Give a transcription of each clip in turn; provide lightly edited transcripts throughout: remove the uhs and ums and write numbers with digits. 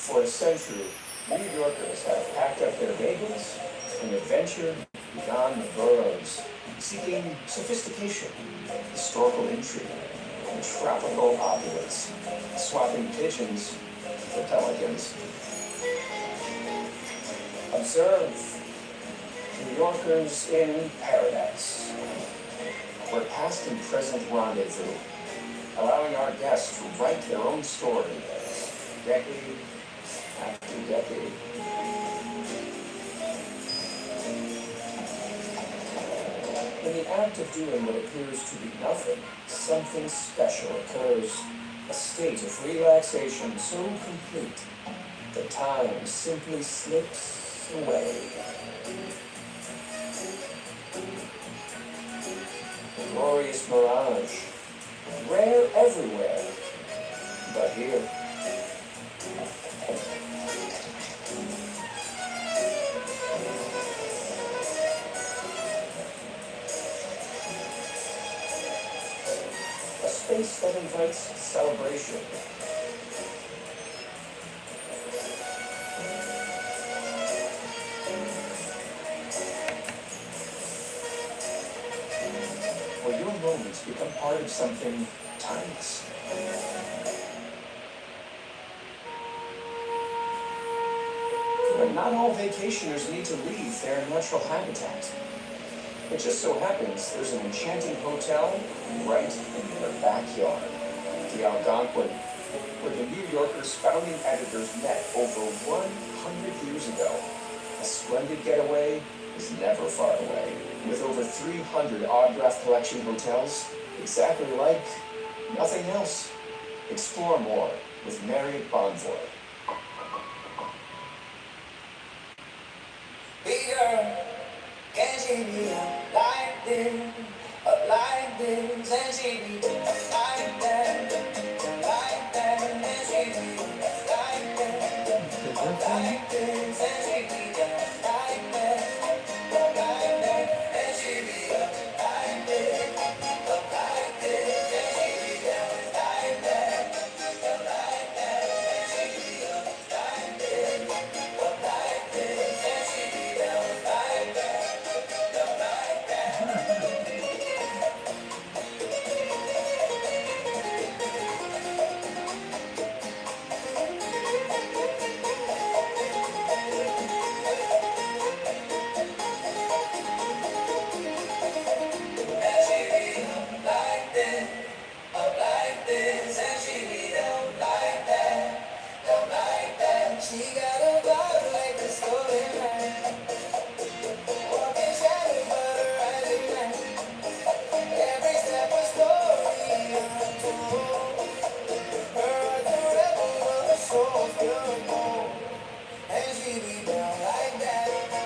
For a century, New Yorkers have packed up their bagels and adventured beyond the boroughs, seeking sophistication, historical intrigue, and tropical opulence, swapping pigeons for pelicans. Observe New Yorkers in paradise, where past and present rendezvous, allowing our guests to write their own story, decade after decade. In the act of doing what appears to be nothing, something special occurs, a state of relaxation so complete that time simply slips away. A glorious mirage, rare everywhere, but here. A space that invites celebration. Where your moments become part of something timeless. But not all vacationers need to leave their natural habitat. It just so happens there's an enchanting hotel right in their backyard, the Algonquin, where the New Yorker's founding editors met over 100 years ago. A splendid getaway is never far away. With over 300 autograph collection hotels, exactly like nothing else. Explore more with Marriott Bonvoy. Can she be up like this, and she be like that, and she be like this, and she be like that, and she be like this, and she be like that, and she be like this, and she be like that. She got a vibe like the stolen man. Walking shadows, but her eyes ignite. Every step a story untold. Her heart's a rebel, but her soul's pure gold. And she be down like that,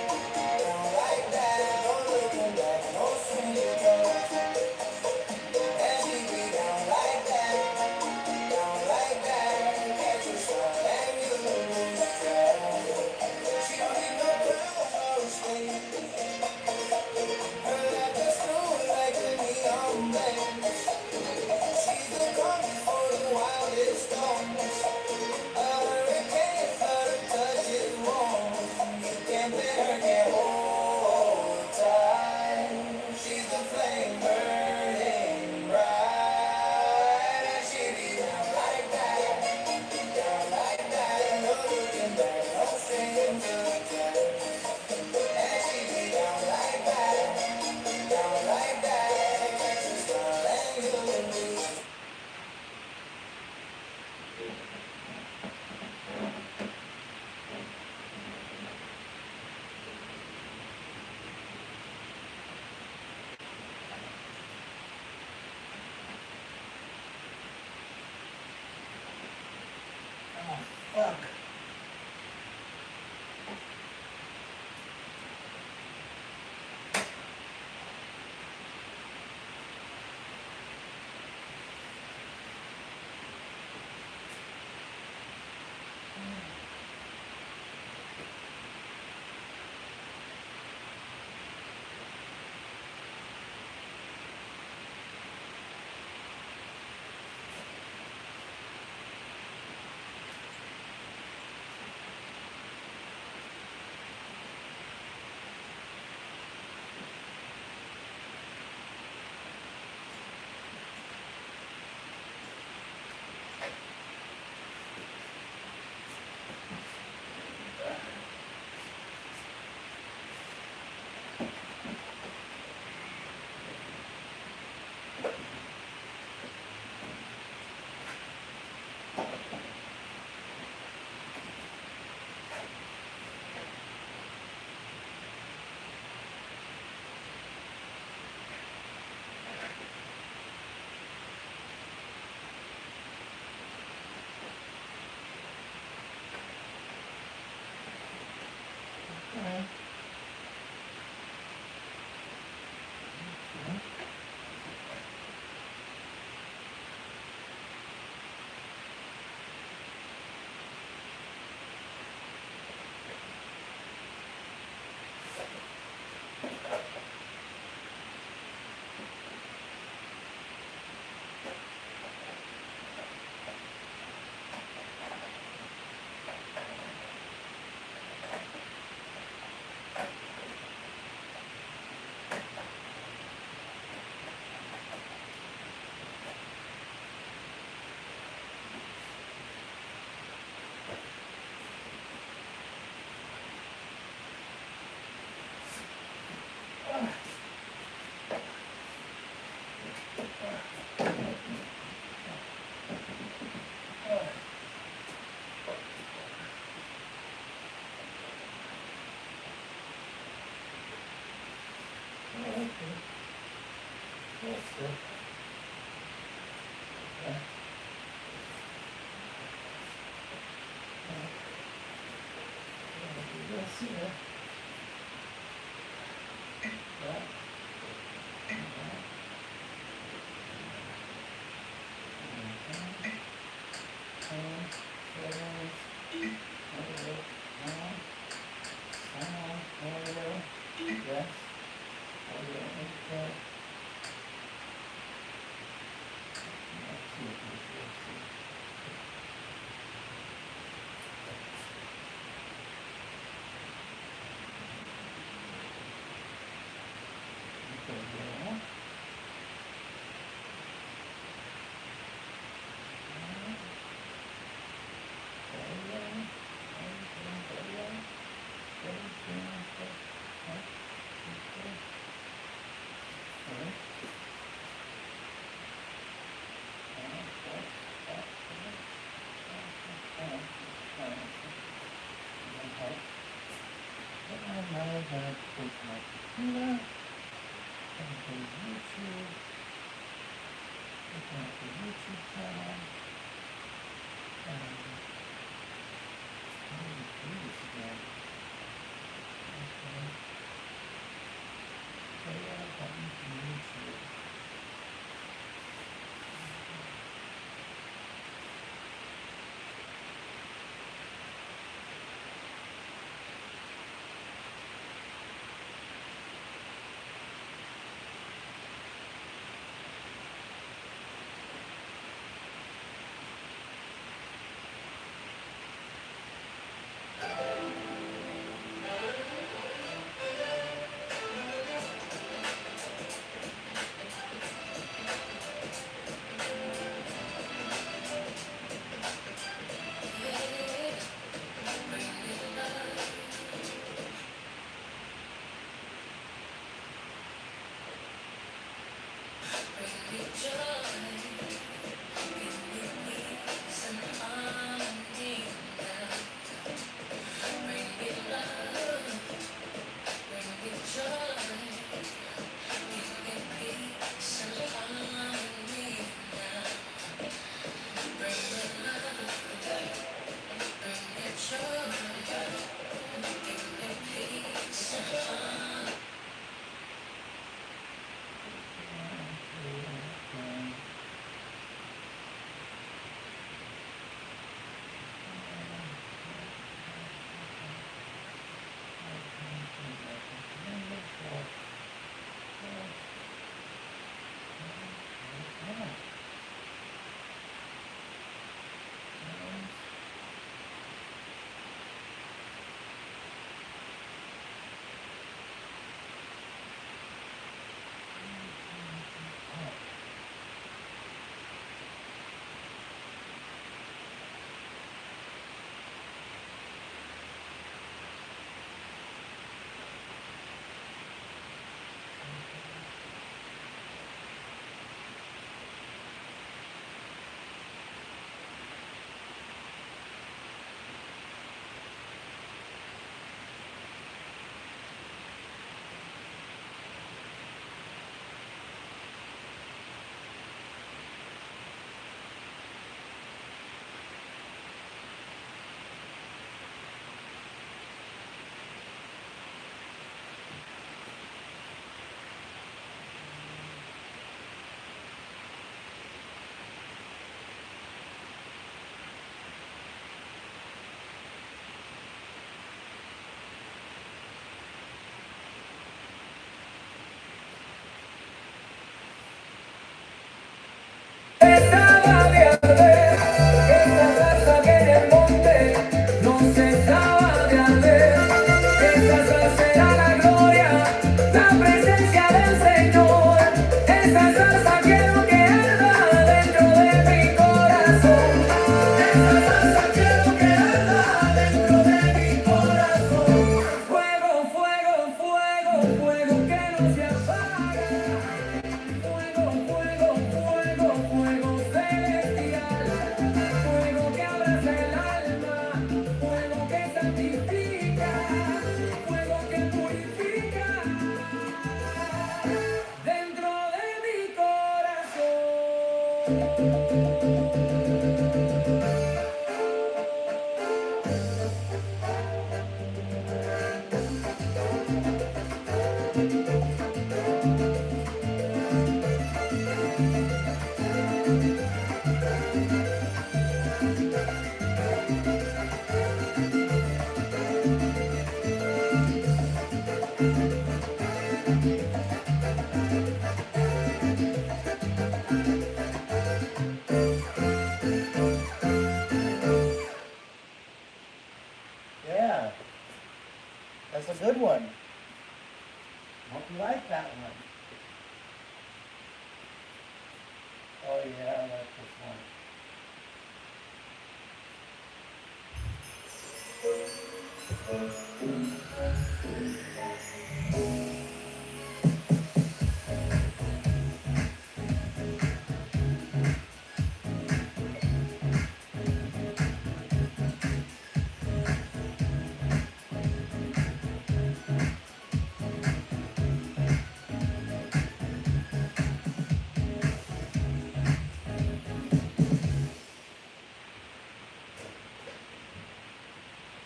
no looking back, no stranger touch. And she be down like that, catch a shot and you lose track. She don't need no crown or a stain. Her laughter smooth like the neon blaze. She's the calm before the wildest storms. A hurricane, but her touch is warm. You can't let her get hold tight. She's the flame burning bright, and she be down like that, no looking back, no stranger touch. And she be down like that, catch a smile and you lose. Oh, fuck. That's good. Okay. Do this here. That. And that. Yes. Okay. Let's see if this works. Okay, yeah. YouTube channel. How do we do this again? Okay. Layout button from YouTube. That's a good one. Hope you like that one. Oh yeah, I like this one.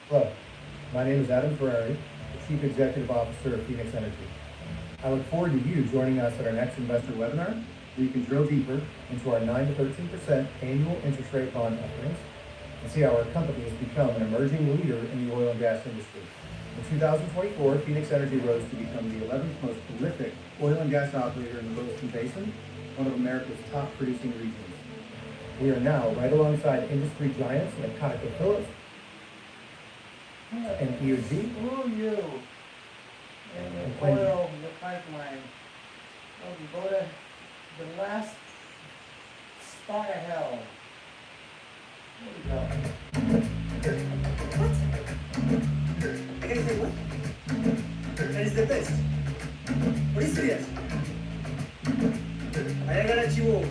Hello, my name is Adam Ferrari, the Chief Executive Officer of Phoenix Energy. I look forward to you joining us at our next investor webinar, where you can drill deeper into our 9 to 13% annual interest rate bond offerings and see how our company has become an emerging leader in the oil and gas industry. In 2024, Phoenix Energy rose to become the 11th most prolific oil and gas operator in the Williston Basin, one of America's top producing regions. We are now right alongside industry giants like ConocoPhillips and EOG. Screw you. And And the thank you. oil, the pipeline. Oh, you go to the last spot of hell. There you go. I can say what? That is the best. What is serious? I got a chivo.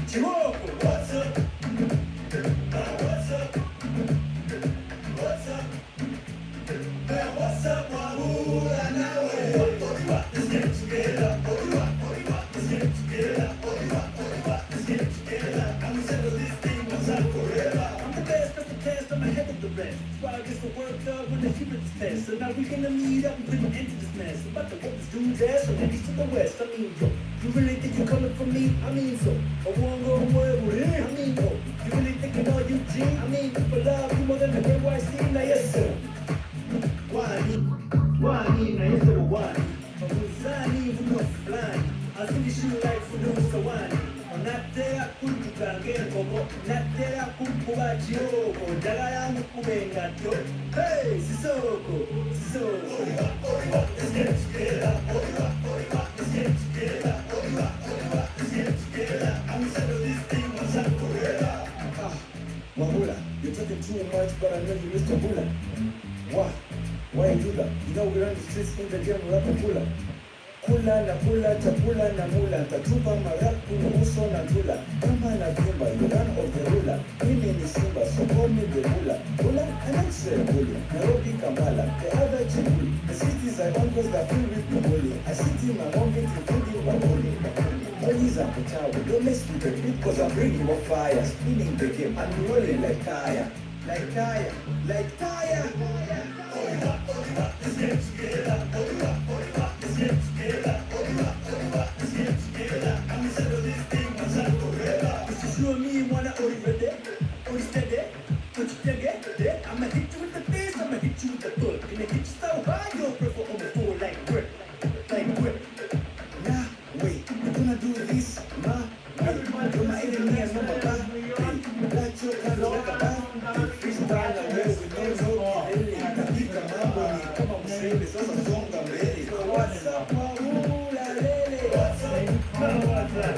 Chivo, what's up? What's up? What's up? What's up, Wahoo? Let's get together. Let's get together. Let's get together. I'm gonna settle this thing once and forever. I'm the best, that's the test. I'm ahead of the rest. That's why I get so worked up when the humans test. So now we gonna meet up and put an end to this mess. About to whoop this dude's ass from the east to the west. I mean, yo, you really think you coming for me? I mean, so. I won't go away with it. I mean, oh, you really thinking all you G? I mean, people love you more than the NYC. Now, yes, sir. Wani, na yes, sir, wani. Mabuzani, vuno fulani. Azindishu like vuno sawani. Onatea kutukange kogo. Natea kukuba chioko. Daga yangu kubenga to. Hey, Sisoko. Let's get together. Let's get together. Let's get together. I'm settle this thing once and forever. Mahula, you're talking too much, but I know you Mr. Hula. Why you do that? You know we run the streets in the game, rap and hula. Kula na kula, chakula na mula. Tatupa marapu na uso na tula. Kama na vimba, you run of the ruler. Mimi ni Simba, so call me the hula. Hula, I don't say bully. Nairobi, Kampala, the other Chibuli. The cities I own cause they're filled with the bully. I sit in my own gate including my bully. Police are Putawa, don't mess with the beat cause I'm bringing more fire. Spinning the game, I'm rolling like tire. Like tire. Let's get together. Let's get together. Let's get together. I'm gonna settle this thing once and forever. It's just you and me, wanna already, or steady, but you can get there. I'ma hit you with the bass, I'ma hit you with the foot. Gonna hit you so high, you'll prefer on the floor like grip. Nah, wait, we're gonna do this, ma. You're my enemy and I'm a bad. Black your kind of like a bad. Freestyle away with no killing. Kapika mambo ni kama msele, sasa songa mbele. What's up, Wahoo, la lele? What's up? What's up?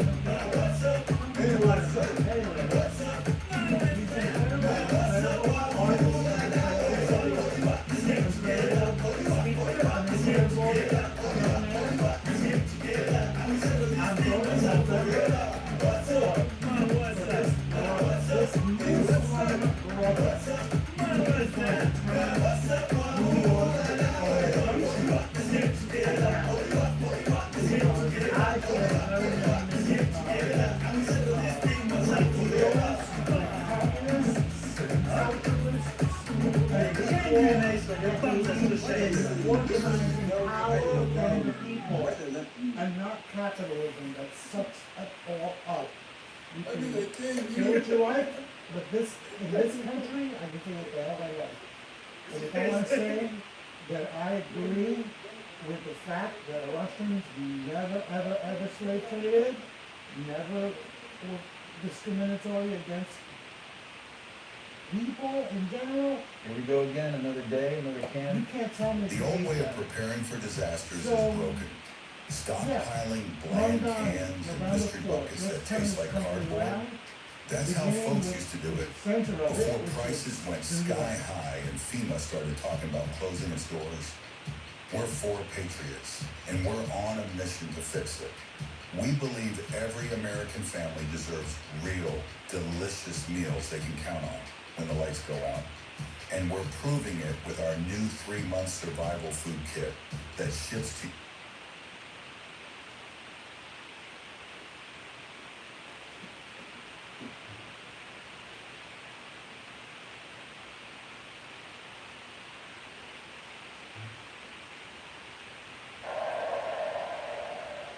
What's up? Hey, what's up? What's up? What's up, Wahoo, la lele? Let's get together. Let's get together. Let's get together. I'm settle this thing once and forever. What's up? What's up? What's up? What's up? What's up? What's up? Wahoo, la lele? Let's get together. Let's get together. Let's get together. I'm settle this thing once and forever. And not capitalism that sucks it all up. You can do what you like, but in this country, I can do what the hell I like. And if I want to say that I agree with the fact that Russians never, ever, ever slave traded, never were discriminatory against people in general, Here we go again, another day, another you can. can't tell me. The old way of preparing for disasters So, is broken. Stockpiling bland cans and mystery buckets that taste like cardboard. That's how folks used to do it before prices went sky high and FEMA started talking about closing its doors. We're for patriots, and we're on a mission to fix it. We believe every American family deserves real, delicious meals they can count on when the lights go out. And we're proving it with our new 3-month survival food kit that ships to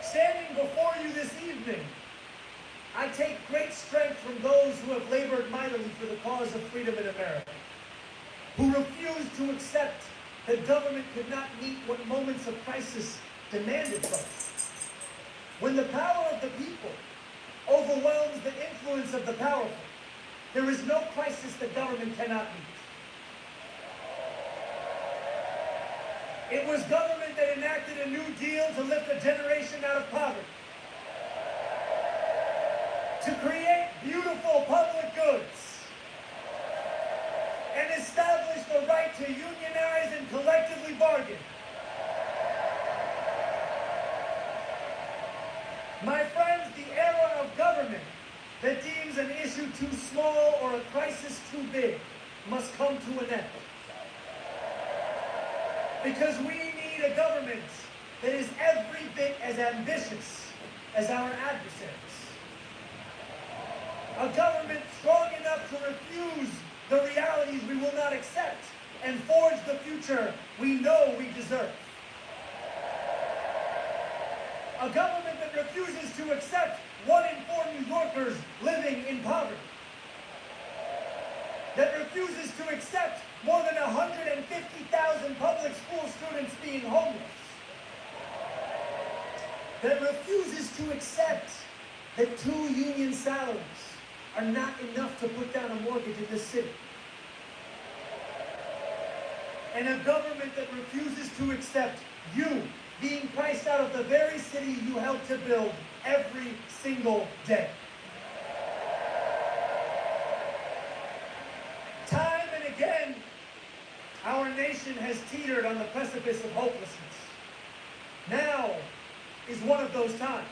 Standing before you this evening, I take great strength from those who have labored mightily for the cause of freedom in America, who refused to accept that government could not meet what moments of crisis demanded from it. When the power of the people overwhelms the influence of the powerful, there is no crisis that government cannot meet. It was government that enacted a new deal to lift a generation out of poverty, to create beautiful public goods, and establish the right to unionize and collectively bargain. My friends, the era of government that deems an issue too small or a crisis too big must come to an end. Because we need a government that is every bit as ambitious as our adversaries. A government strong enough to refuse the realities we will not accept and forge the future we know we deserve. A government that refuses to accept 1 in 4 New Yorkers living in poverty. That refuses to accept more than 150,000 public school students being homeless. That refuses to accept that 2 union salaries are not enough to put down a mortgage in this city. And a government that refuses to accept you being priced out of the very city you helped to build every single day. Time and again, our nation has teetered on the precipice of hopelessness. Now is one of those times.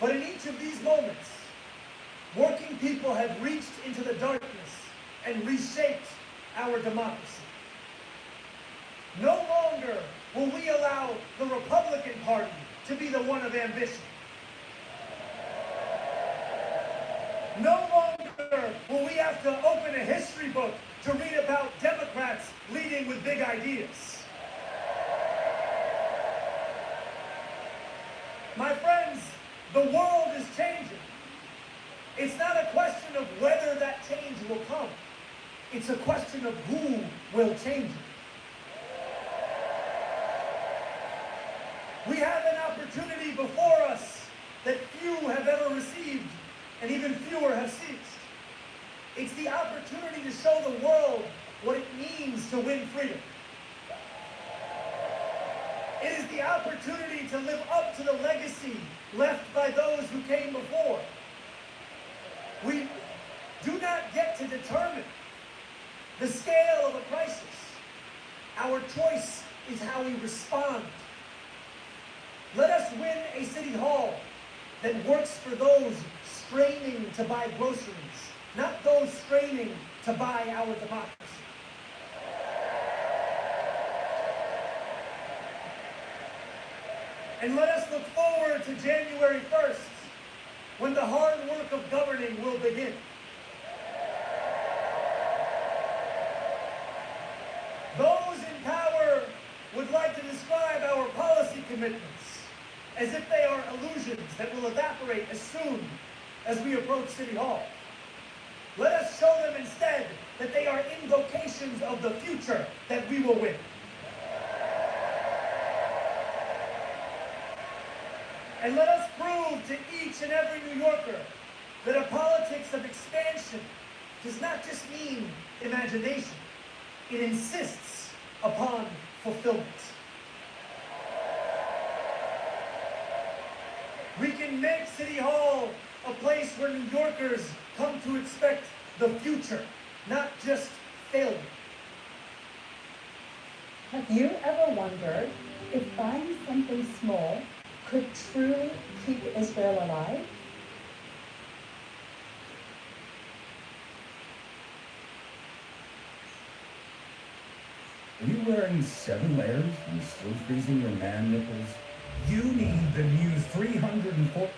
But in each of these moments, working people have reached into the darkness and reshaped our democracy. No longer will we allow the Republican Party to be the one of ambition. No longer will we have to open a history book to read about Democrats leading with big ideas. My friends, the world is changing. It's not a question of whether that change will come. It's a question of who will change it. We have an opportunity before us that few have ever received, and even fewer have seized. It's the opportunity to show the world what it means to win freedom. It is the opportunity to live up to the legacy left by those who came before. We do not get to determine the scale of a crisis. Our choice is how we respond. Let us win a city hall that works for those straining to buy groceries, not those straining to buy our democracy. And let us look forward to January 1st, when the hard work of governing will begin. Those in power would like to describe our policy commitments as if they are illusions that will evaporate as soon as we approach City Hall. Let us show them instead that they are invocations of the future that we will win. And let us prove to each and every New Yorker that a politics of expansion does not just mean imagination. It insists upon fulfillment. We can make City Hall a place where New Yorkers come to expect the future, not just failure. Have you ever wondered if buying something small could truly keep Israel alive? Are you wearing 7 layers and still freezing your man nipples? You need the new 304.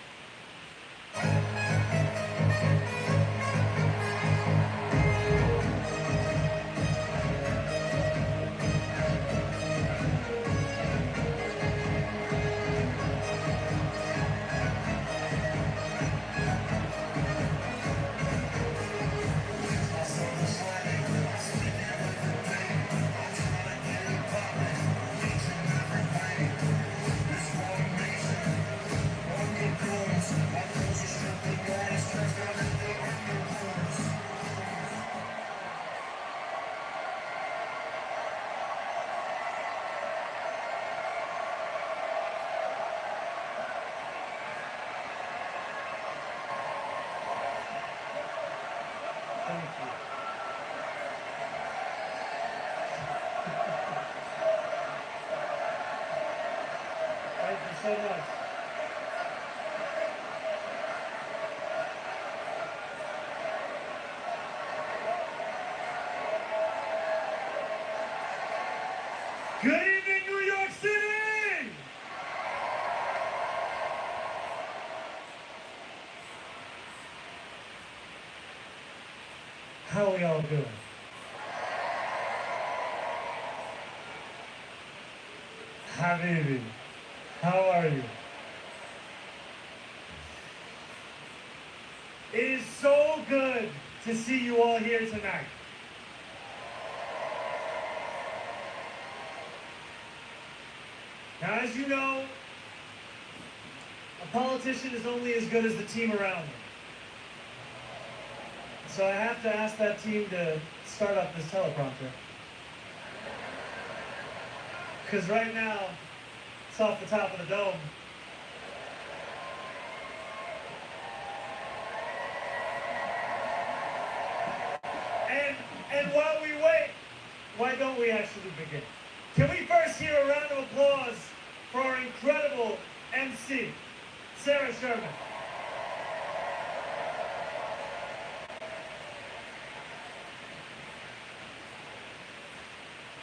Thank you. Thank you so much. Good evening, New York City! How are we all doing? Habibi, how are you? It is so good to see you all here tonight. Now, as you know, a politician is only as good as the team around him. So I have to ask that team to start up this teleprompter. Because right now, it's off the top of the dome. And while we wait, why don't we actually begin? Can we first hear a round of applause for our incredible MC, Sarah Sherman?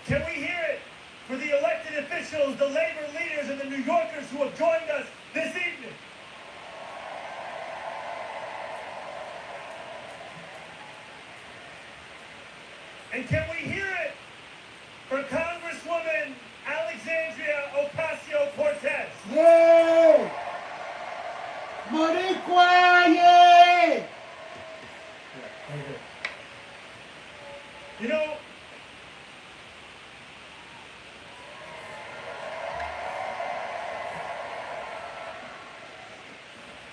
Can we hear it for the elected officials, the labor leaders, and the New Yorkers who have joined us this evening? And can we hear it for Congresswoman Alexandria Ocasio-Cortez? Yay! Boricua, yay! You know,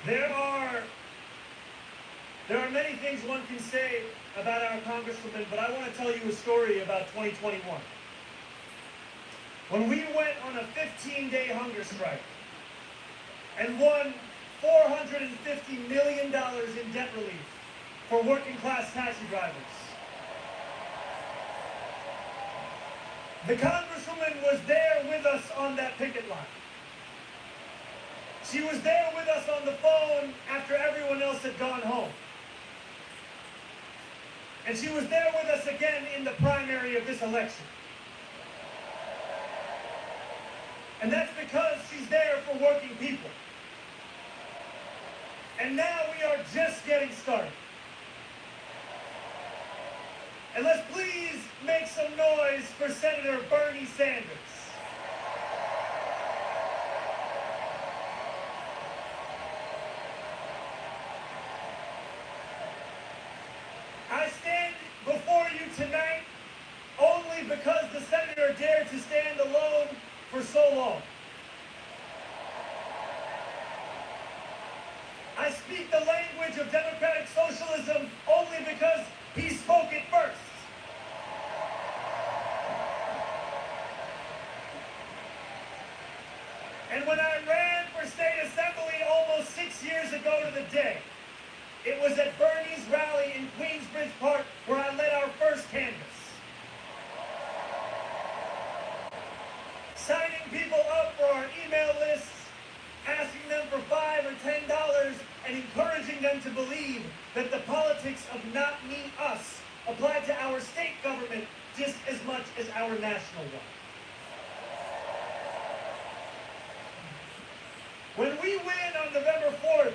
there are many things one can say about our congresswoman, but I want to tell you a story about 2021. When we went on a 15-day hunger strike and won $450 million in debt relief for working-class taxi drivers. The congresswoman was there with us on that picket line. She was there with us on the phone after everyone else had gone home. And she was there with us again in the primary of this election. And that's because she's there for working people. And now we are just getting started. And let's please make some noise for Senator Bernie Sanders. I stand before you tonight only because the senator dared to stand alone for so long. I speak the language of democratic socialism only because he And when I ran for state assembly almost 6 years ago to the day, it was at Bernie's rally in Queensbridge Park where I led our first canvass. Signing people up for our email lists, asking them for $5 or $10, and encouraging them to believe that the politics of not me, us apply to our state government just as much as our national one. When we win on November 4th,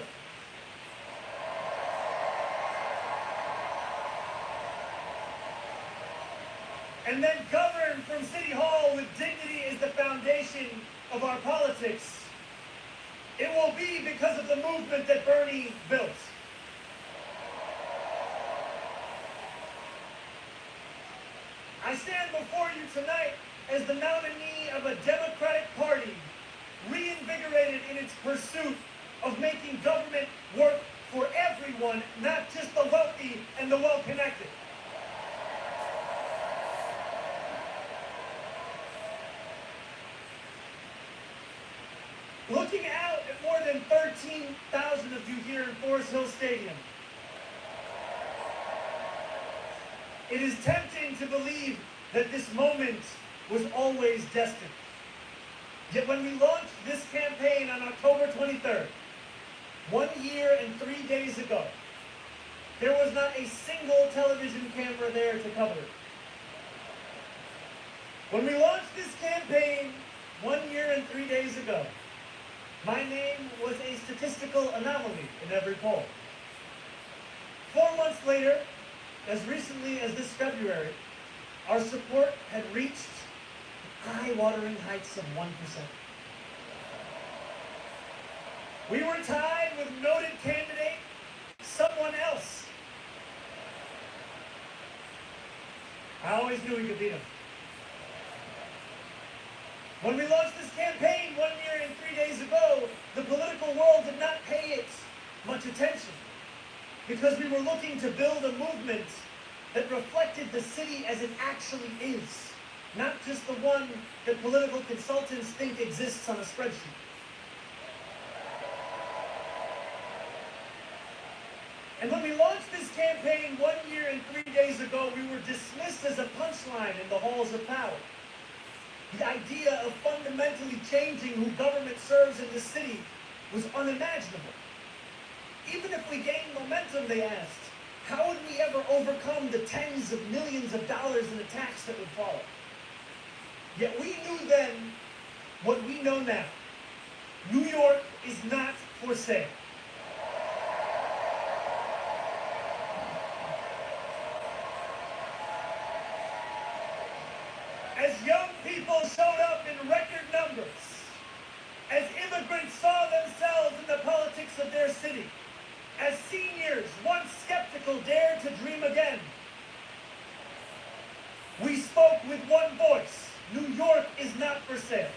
and then govern from City Hall with dignity as the foundation of our politics, it will be because of the movement that Bernie built. I stand before you tonight as the nominee of a Democratic Party reinvigorated in its pursuit of making government work for everyone, not just the wealthy and the well-connected. Looking out at more than 13,000 of you here in Forest Hill Stadium, it is tempting to believe that this moment was always destined. Yet when we launched this campaign on October 23rd, 1 year and 3 days ago, there was not a single television camera there to cover it. When we launched this campaign 1 year and 3 days ago, my name was a statistical anomaly in every poll. 4 months later, as recently as this February, our support had reached eye-watering heights of 1%. We were tied with noted candidate, someone else. I always knew we could beat him. When we launched this campaign 1 year and 3 days ago, the political world did not pay it much attention because we were looking to build a movement that reflected the city as it actually is, not just the one that political consultants think exists on a spreadsheet. And when we launched this campaign 1 year and 3 days ago, we were dismissed as a punchline in the halls of power. The idea of fundamentally changing who government serves in the city was unimaginable. Even if we gained momentum, they asked, how would we ever overcome the tens of millions of dollars in attacks that would follow? Yet we knew then what we know now. New York is not for sale. As young people showed up in record numbers, as immigrants saw themselves in the politics of their city, as seniors, once skeptical, dared to dream again, we spoke with one voice. New York is not for sale.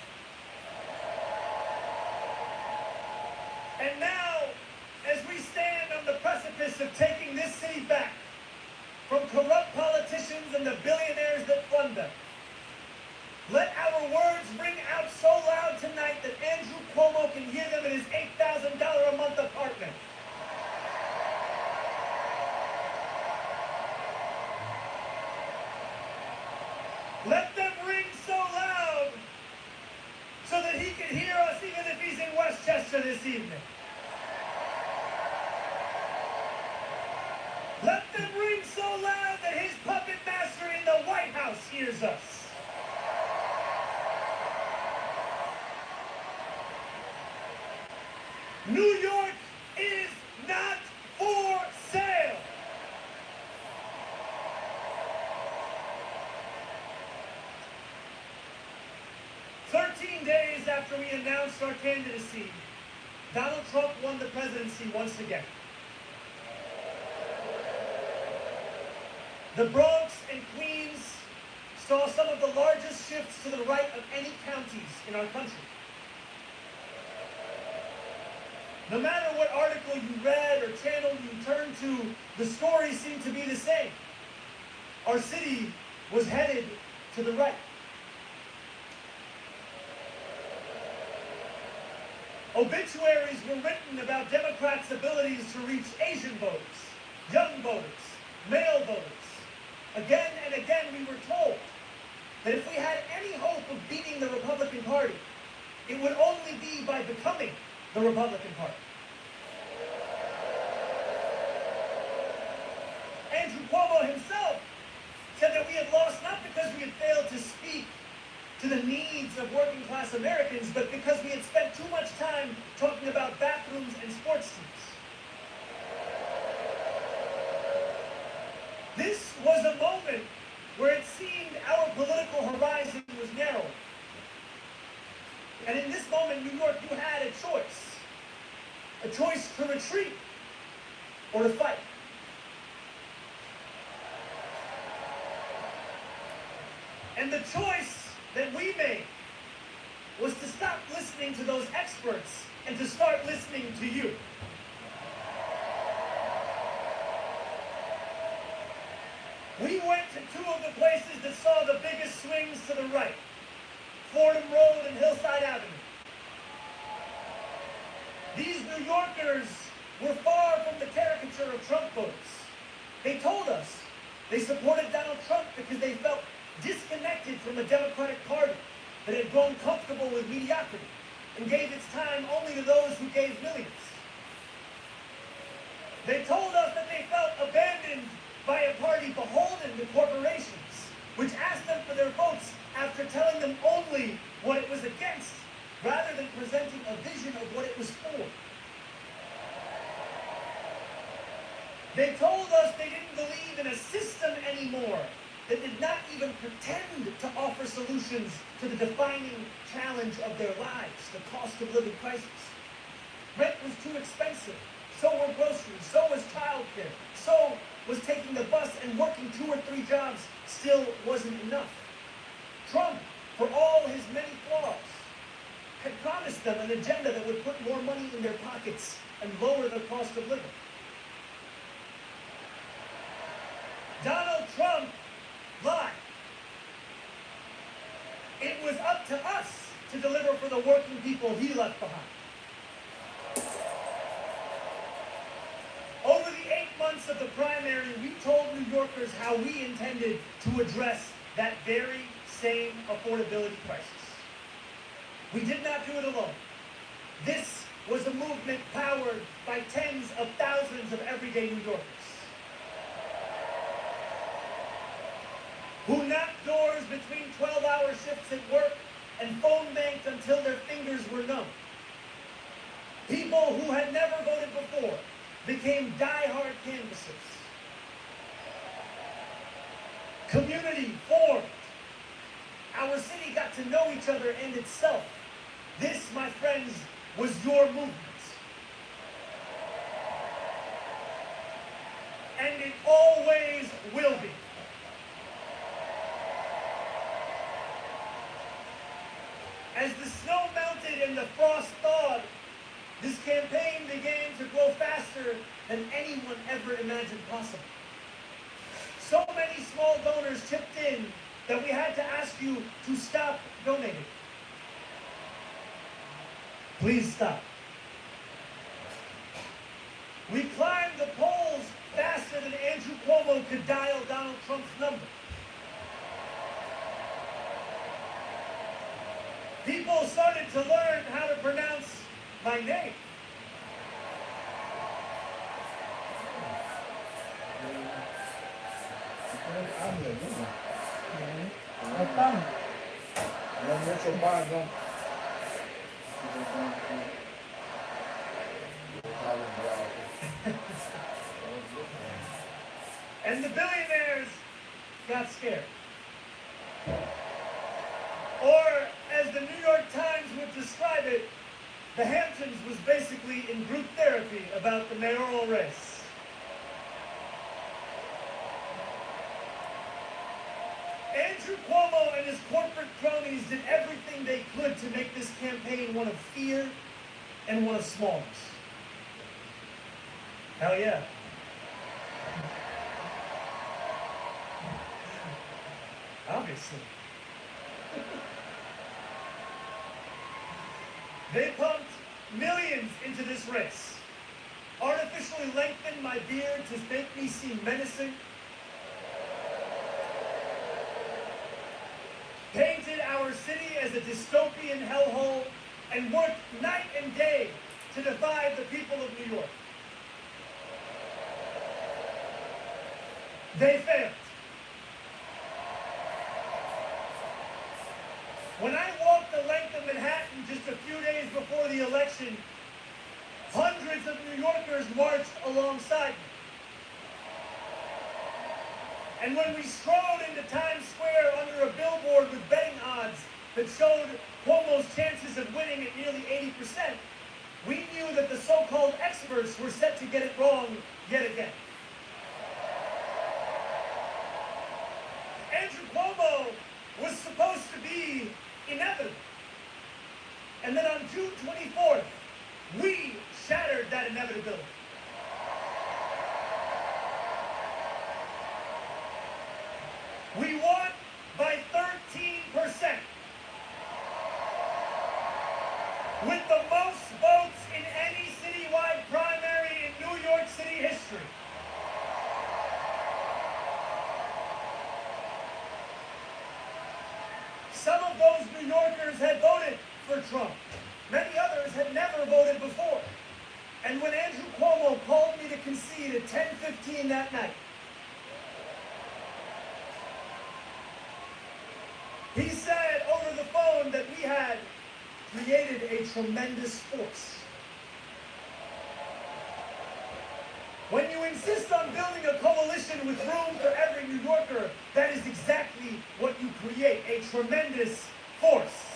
And now, as we stand on the precipice of taking this city back from corrupt politicians and the billionaires that fund them, let our words ring out so loud tonight that Andrew Cuomo can hear them in his $8,000 a month apartment. Let them ring so loud so that he can hear us even if he's in Westchester this evening. Let them ring so loud that his puppet master in the White House hears us. New York is not for sale. Days after we announced our candidacy, Donald Trump won the presidency once again. The Bronx and Queens saw some of the largest shifts to the right of any counties in our country. No matter what article you read or channel you turned to, the story seemed to be the same. Our city was headed to the right. Obituaries were written about Democrats' abilities to reach Asian voters, young voters, male voters. Again and again we were told that if we had any hope of beating the Republican Party, it would only be by becoming the Republican Party. Andrew Cuomo himself said that we had lost not because we had failed to speak to the needs of working class Americans, but because we had spent too much time talking about bathrooms and sports teams. This was a moment where it seemed our political horizon was narrowing. And in this moment, New York, you had a choice to retreat or to fight. And the choice that we made was to stop listening to those experts and to start listening to you. We went to two of the places that saw the biggest swings to the right, Fordham Road and Hillside Avenue. These New Yorkers were far from the caricature of Trump voters. They told us they supported Donald Trump because they felt disconnected from a Democratic Party that had grown comfortable with mediocrity and gave its time only to those who gave millions. They told us that they felt abandoned by a party beholden to corporations, which asked them for their votes after telling them only what it was against, rather than presenting a vision of what it was for. They told us they didn't believe in a system anymore that did not even pretend to offer solutions to the defining challenge of their lives, the cost of living crisis. Rent was too expensive, so were groceries, so was childcare, so was taking the bus, and working 2 or 3 jobs still wasn't enough. Trump, for all his many flaws, had promised them an agenda that would put more money in their pockets and lower the cost of living. Donald Trump lied. It was up to us to deliver for the working people he left behind. Over the 8 months of the primary, we told New Yorkers how we intended to address that very same affordability crisis. We did not do it alone. This was a movement powered by tens of thousands of everyday New Yorkers who knocked doors between 12-hour shifts at work and phone banked until their fingers were numb. People who had never voted before became die-hard canvassers. Community formed. Our city got to know each other and itself. This, my friends, was your movement. And it always will be. As the snow melted and the frost thawed, this campaign began to grow faster than anyone ever imagined possible. So many small donors chipped in that we had to ask you to stop donating. Please stop. We climbed the polls faster than Andrew Cuomo could dial Donald Trump's number. People started to learn how to pronounce my name. And the billionaires got scared. Or, as the New York Times would describe it, the Hamptons was basically in group therapy about the mayoral race. Andrew Cuomo and his corporate cronies did everything they could to make this campaign one of fear and one of smallness. Hell yeah. Obviously. They pumped millions into this race, artificially lengthened my beard to make me seem menacing, painted our city as a dystopian hellhole, and worked night and day to divide the people of New York. They failed. When I walked the length of Manhattan just a few days before the election, hundreds of New Yorkers marched alongside me. And when we strolled into Times Square under a billboard with betting odds that showed Cuomo's chances of winning at nearly 80%, we knew that the so-called experts were set to get it wrong yet again. Andrew Cuomo was supposed to be inevitable. And then on June 24th, we shattered that inevitability. We won by 13%, with the most votes in any citywide primary in New York City history. Some of those New Yorkers had voted for Trump. Many others had never voted before. And when Andrew Cuomo called me to concede at 10:15 that night, he said over the phone that we had created a tremendous force. When you insist on building a coalition with room for every New Yorker, that is exactly what you create, a tremendous force.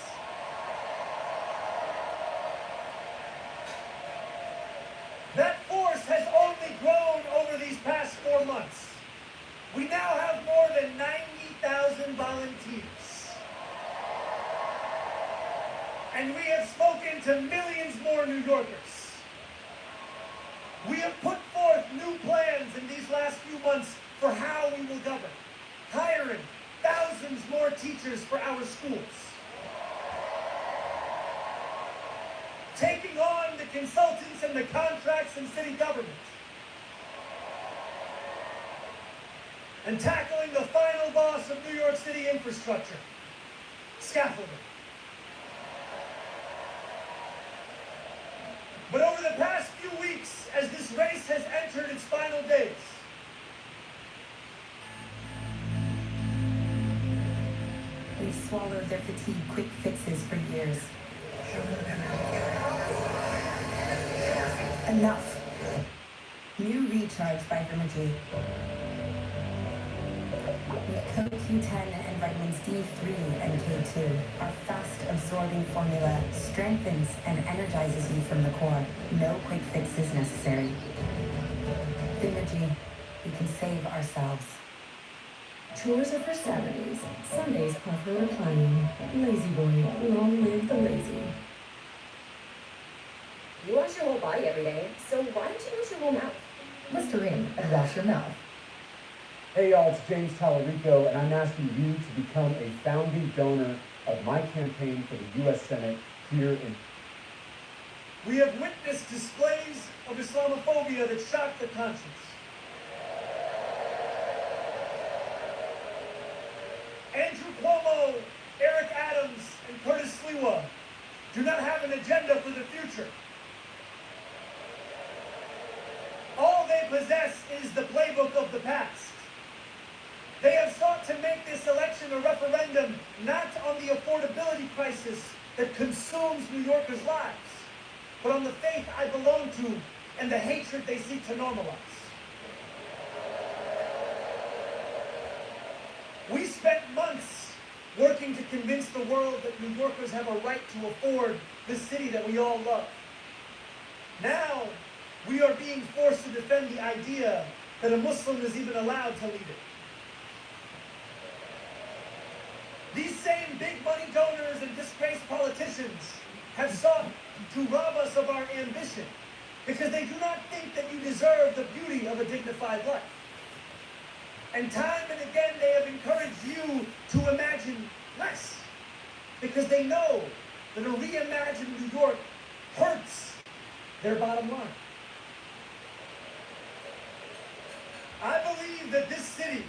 That force has only grown over these past 4 months. We now have more than 90,000 volunteers. And we have spoken to millions more New Yorkers. We have put forth new plans in these last few months for how we will govern, hiring thousands more teachers for our schools, taking on the consultants and the contracts in city government, and tackling the final boss of New York City infrastructure, scaffolding. But over the past few weeks, as this race has entered its final days, we've swallowed their fatigue quick fixes for years. Enough. New Recharge by Vermigy. With CoQ10 and vitamins D3 and K2, our fast-absorbing formula strengthens and energizes you from the core. No quick fix is necessary. Vermigy, we can save ourselves. Chores are for Saturdays. Sundays are for reclining. Lazy boy, long live the lazy. You wash your whole body every day, so why don't you wash your whole mouth? Listerine and wash your mouth. Hey y'all, it's James Tallarico, and I'm asking you to become a founding donor of my campaign for the U.S. Senate here in... we have witnessed displays of Islamophobia that shock the conscience. Andrew Cuomo, Eric Adams, and Curtis Sliwa do not have an agenda for the future. All they possess is the playbook of the past. They have sought to make this election a referendum not on the affordability crisis that consumes New Yorkers' lives, but on the faith I belong to and the hatred they seek to normalize. We spent months working to convince the world that New Yorkers have a right to afford the city that we all love. Now, we are being forced to defend the idea that a Muslim is even allowed to lead it. These same big money donors and disgraced politicians have sought to rob us of our ambition because they do not think that you deserve the beauty of a dignified life. And time and again they have encouraged you to imagine less because they know that a reimagined New York hurts their bottom line. I believe that this city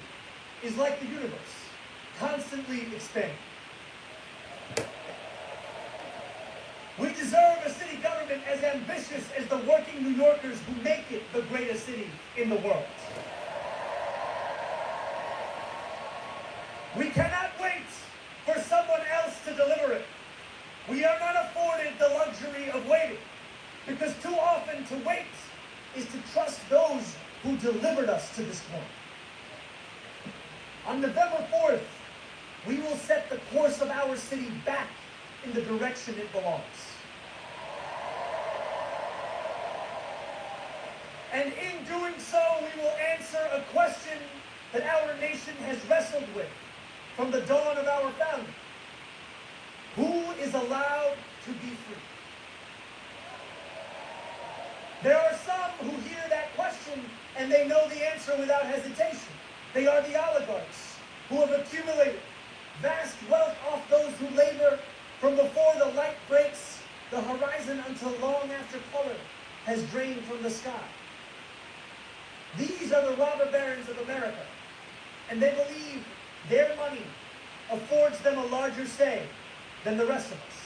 is like the universe, constantly expanding. We deserve a city government as ambitious as the working New Yorkers who make it the greatest city in the world. We cannot wait for someone else to deliver it. We are not afforded the luxury of waiting, because too often to wait is to trust those who delivered us to this point. On November 4th, we will set the course of our city back in the direction it belongs. And in doing so, we will answer a question that our nation has wrestled with from the dawn of our founding. Who is allowed to be free? There are some who hear that question and they know the answer without hesitation. They are the oligarchs who have accumulated vast wealth off those who labor from before the light breaks the horizon until long after color has drained from the sky. These are the robber barons of America, and they believe their money affords them a larger say than the rest of us.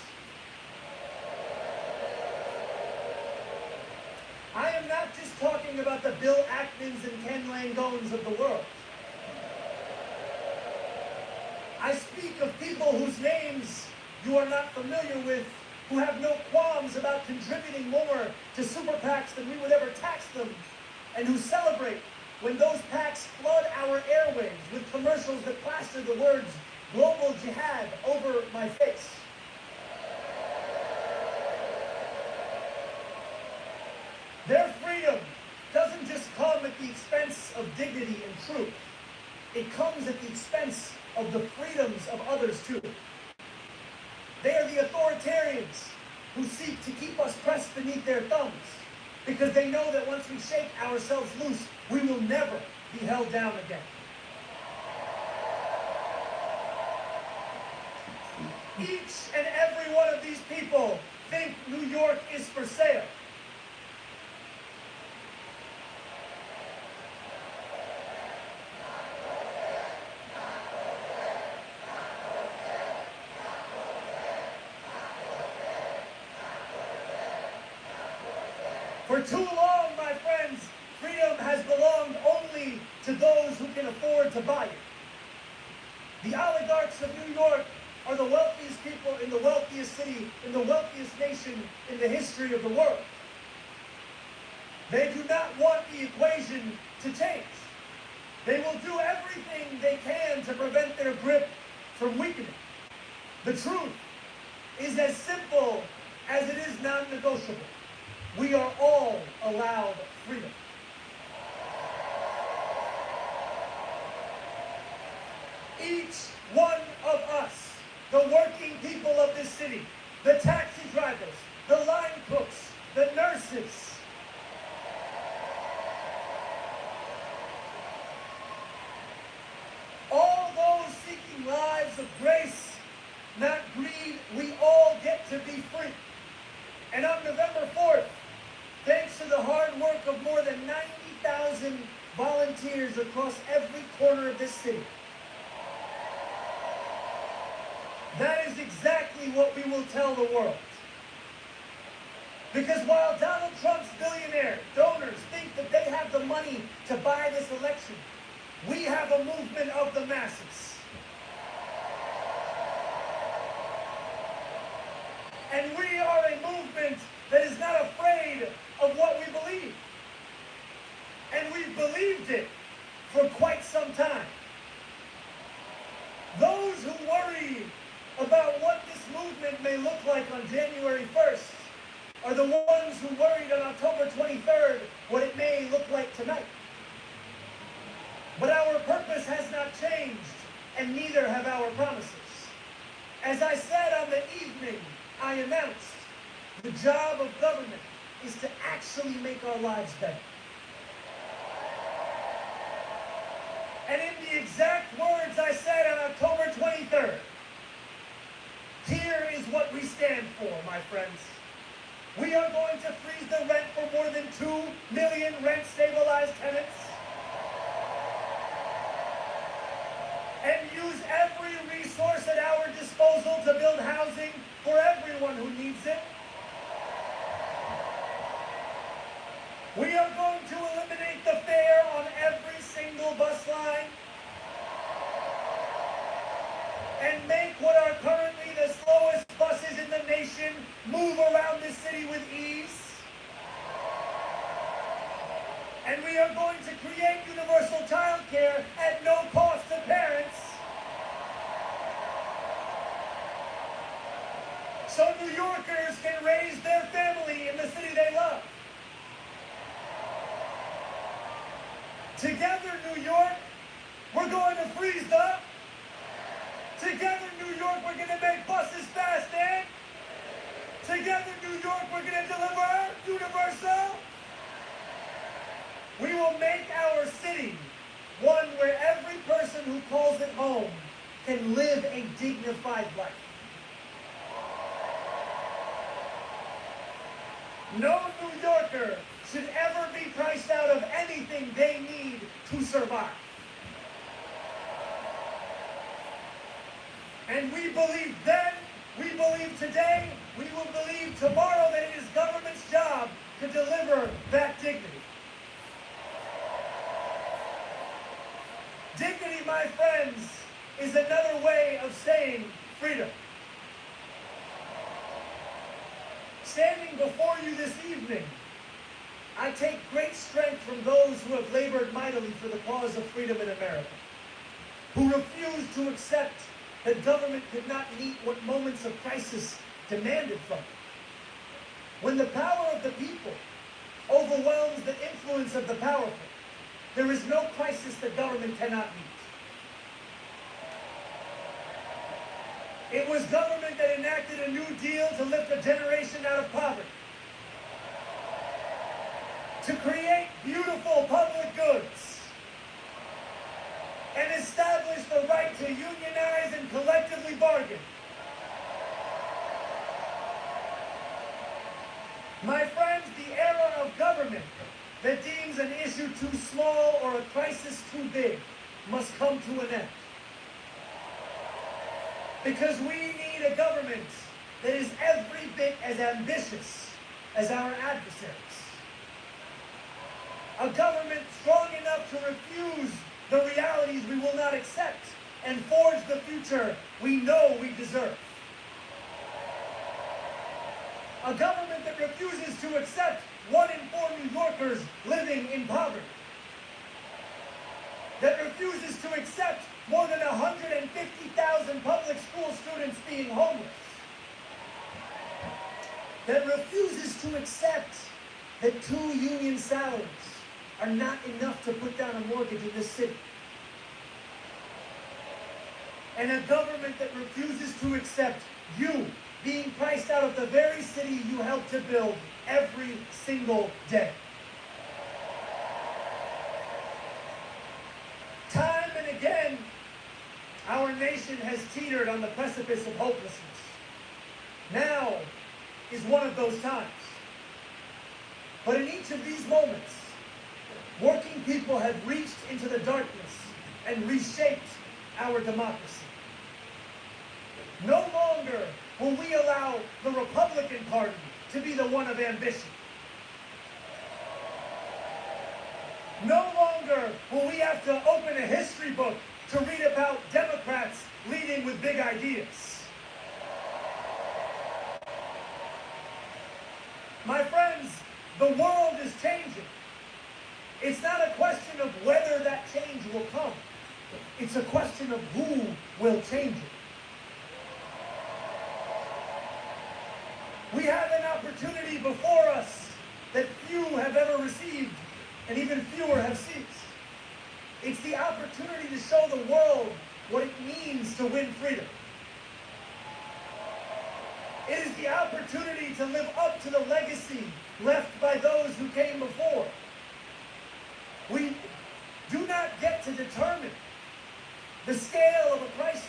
I am not just talking about the Bill Ackmans and Ken Langones of the world. I speak of people whose names you are not familiar with, who have no qualms about contributing more to super PACs than we would ever tax them, and who celebrate when those PACs flood our airwaves with commercials that plaster the words "global jihad" over my face. Their freedom doesn't just come at the expense of dignity and truth. It comes at the expense of the freedoms of others too. They are the authoritarians who seek to keep us pressed beneath their thumbs, because they know that once we shake ourselves loose, we will never be held down again. Each and every one of these people think New York is for sale. For too long, my friends, freedom has belonged only to those who can afford to buy it. The oligarchs of New York are the wealthiest people in the wealthiest city, in the wealthiest nation in the history of the world. They do not want the equation to change. They will do everything they can to prevent their grip from weakening. The truth is as simple as it is non-negotiable. We are all allowed freedom. Each one of us, the working people of this city, the taxi drivers, the line cooks, the nurses, all those seeking lives of grace, not greed, we all get to be free. And on November 4th, thanks to the hard work of more than 90,000 volunteers across every corner of this city, that is exactly what we will tell the world. Because while Donald Trump's billionaire donors think that they have the money to buy this election, we have a movement of the masses. And we are a movement that is not afraid of what we believe. And we've believed it for quite some time. Those who worry about what this movement may look like on January 1st are the ones who worried on October 23rd what it may look like tonight. But our purpose has not changed, and neither have our promises. As I said on the evening I announced, the job of government is to actually make our lives better. And in the exact words I said on October 23rd, here is what we stand for, my friends. We are going to freeze the rent for more than 2 million rent-stabilized tenants and use every resource at our disposal to build housing for everyone who needs it. We are going to eliminate the fare on every single bus line and make what are currently the slowest buses in the nation move around the city with ease. And we are going to create universal child care at no cost to parents, so New Yorkers can raise their family in the city they love. Together, New York, we're going to freeze the. Together, New York, we're going to make buses fast, and together, New York, we're going to deliver universal. We will make our city one where every person who calls it home can live a dignified life. No New Yorker should ever be priced out of anything they need to survive. And we believe then, we believe today, we will believe tomorrow that it is government's job to deliver that dignity. Dignity, my friends, is another way of saying freedom. Standing before you this evening, I take great strength from those who have labored mightily for the cause of freedom in America, who refuse to accept that government could not meet what moments of crisis demanded from it. When the power of the people overwhelms the influence of the powerful, there is no crisis that government cannot meet. It was government that enacted a New Deal to lift a generation out of poverty, to create beautiful public goods, and establish the right to unionize and collectively bargain. My friends, the era of government that deems an issue too small or a crisis too big must come to an end. Because we need a government that is every bit as ambitious as our adversaries. A government strong enough to refuse the realities we will not accept and forge the future we know we deserve. A government that refuses to accept 1 in 4 New Yorkers living in poverty. That refuses to accept more than 150,000 public school students being homeless. That refuses to accept that 2 union salaries are not enough to put down a mortgage in this city. And a government that refuses to accept you being priced out of the very city you helped to build every single day. Time and again, our nation has teetered on the precipice of hopelessness. Now is one of those times. But in each of these moments, working people have reached into the darkness and reshaped our democracy. No longer will we allow the Republican Party to be the one of ambition. No longer will we have to open a history book to read about Democrats leading with big ideas. My friends, the world is changing. It's not a question of whether that change will come. It's a question of who will change it. We have an opportunity before us that few have ever received, and even fewer have seized. It's the opportunity to show the world what it means to win freedom. It is the opportunity to live up to the legacy left by those who came before. We do not get to determine the scale of a crisis.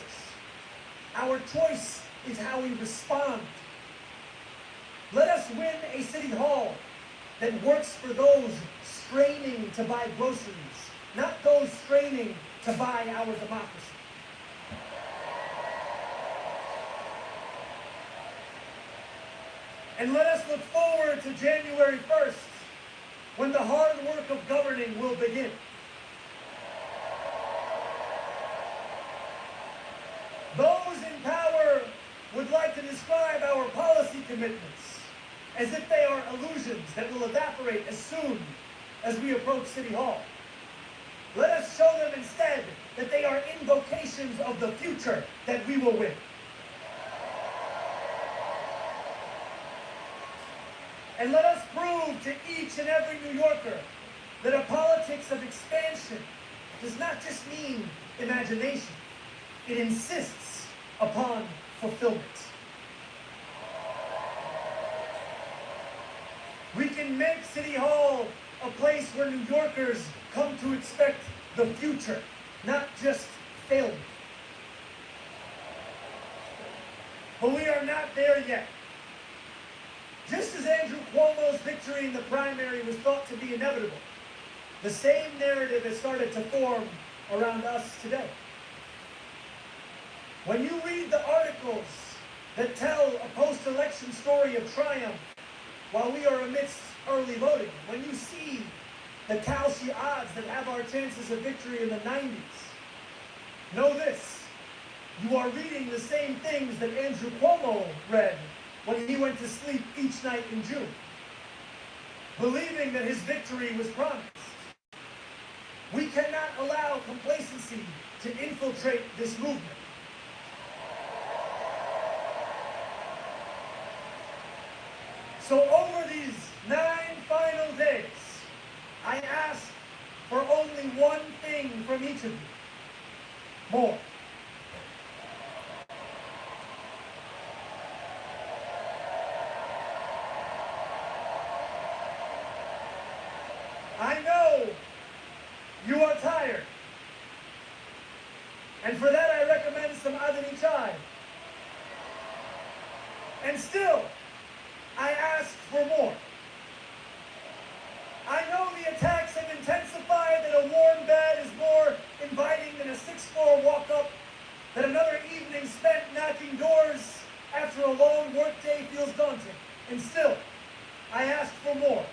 Our choice is how we respond. Let us win a city hall that works for those straining to buy groceries, not those straining to buy our democracy. And let us look forward to January 1st, when the hard work of governing will begin. Those in power would like to describe our policy commitments as if they are illusions that will evaporate as soon as we approach City Hall. Let us show them instead that they are invocations of the future that we will win. And let us prove to each and every New Yorker that a politics of expansion does not just mean imagination. It insists upon fulfillment. We can make City Hall a place where New Yorkers come to expect the future, not just failure. But we are not there yet. Just as Andrew Cuomo's victory in the primary was thought to be inevitable, the same narrative has started to form around us today. When you read the articles that tell a post-election story of triumph while we are amidst early voting, when you see the Kalshi odds that have our chances of victory in the 90s, know this: you are reading the same things that Andrew Cuomo read when he went to sleep each night in June, believing that his victory was promised. We cannot allow complacency to infiltrate this movement. So over these 9 final days, I ask for only one thing from each of you: more. I know you are tired, and for that I recommend some Adani chai. And still, I ask for more. I know the attacks have intensified, that a warm bed is more inviting than a 6-floor walk-up, that another evening spent knocking doors after a long workday feels daunting. And still, I ask for more.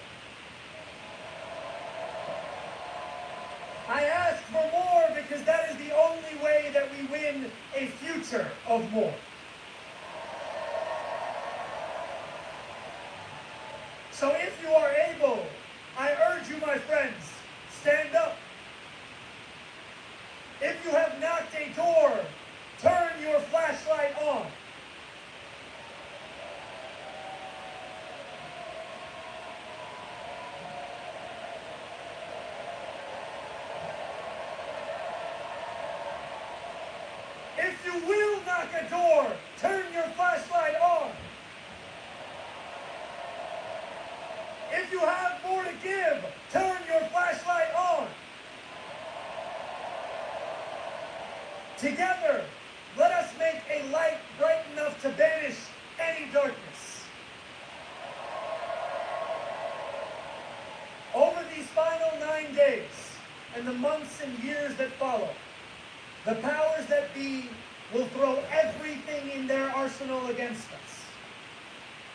I ask for more because that is the only way that we win a future of more. So if you are able, I urge you, my friends, stand up. If you have knocked a door, turn your flashlight on. If you will knock a door, turn your flashlight on. If you have more to give, turn your flashlight on. Together, let us make a light bright enough to banish any darkness. Over these final 9 days and the months and years that follow, the powers that be will throw everything in their arsenal against us.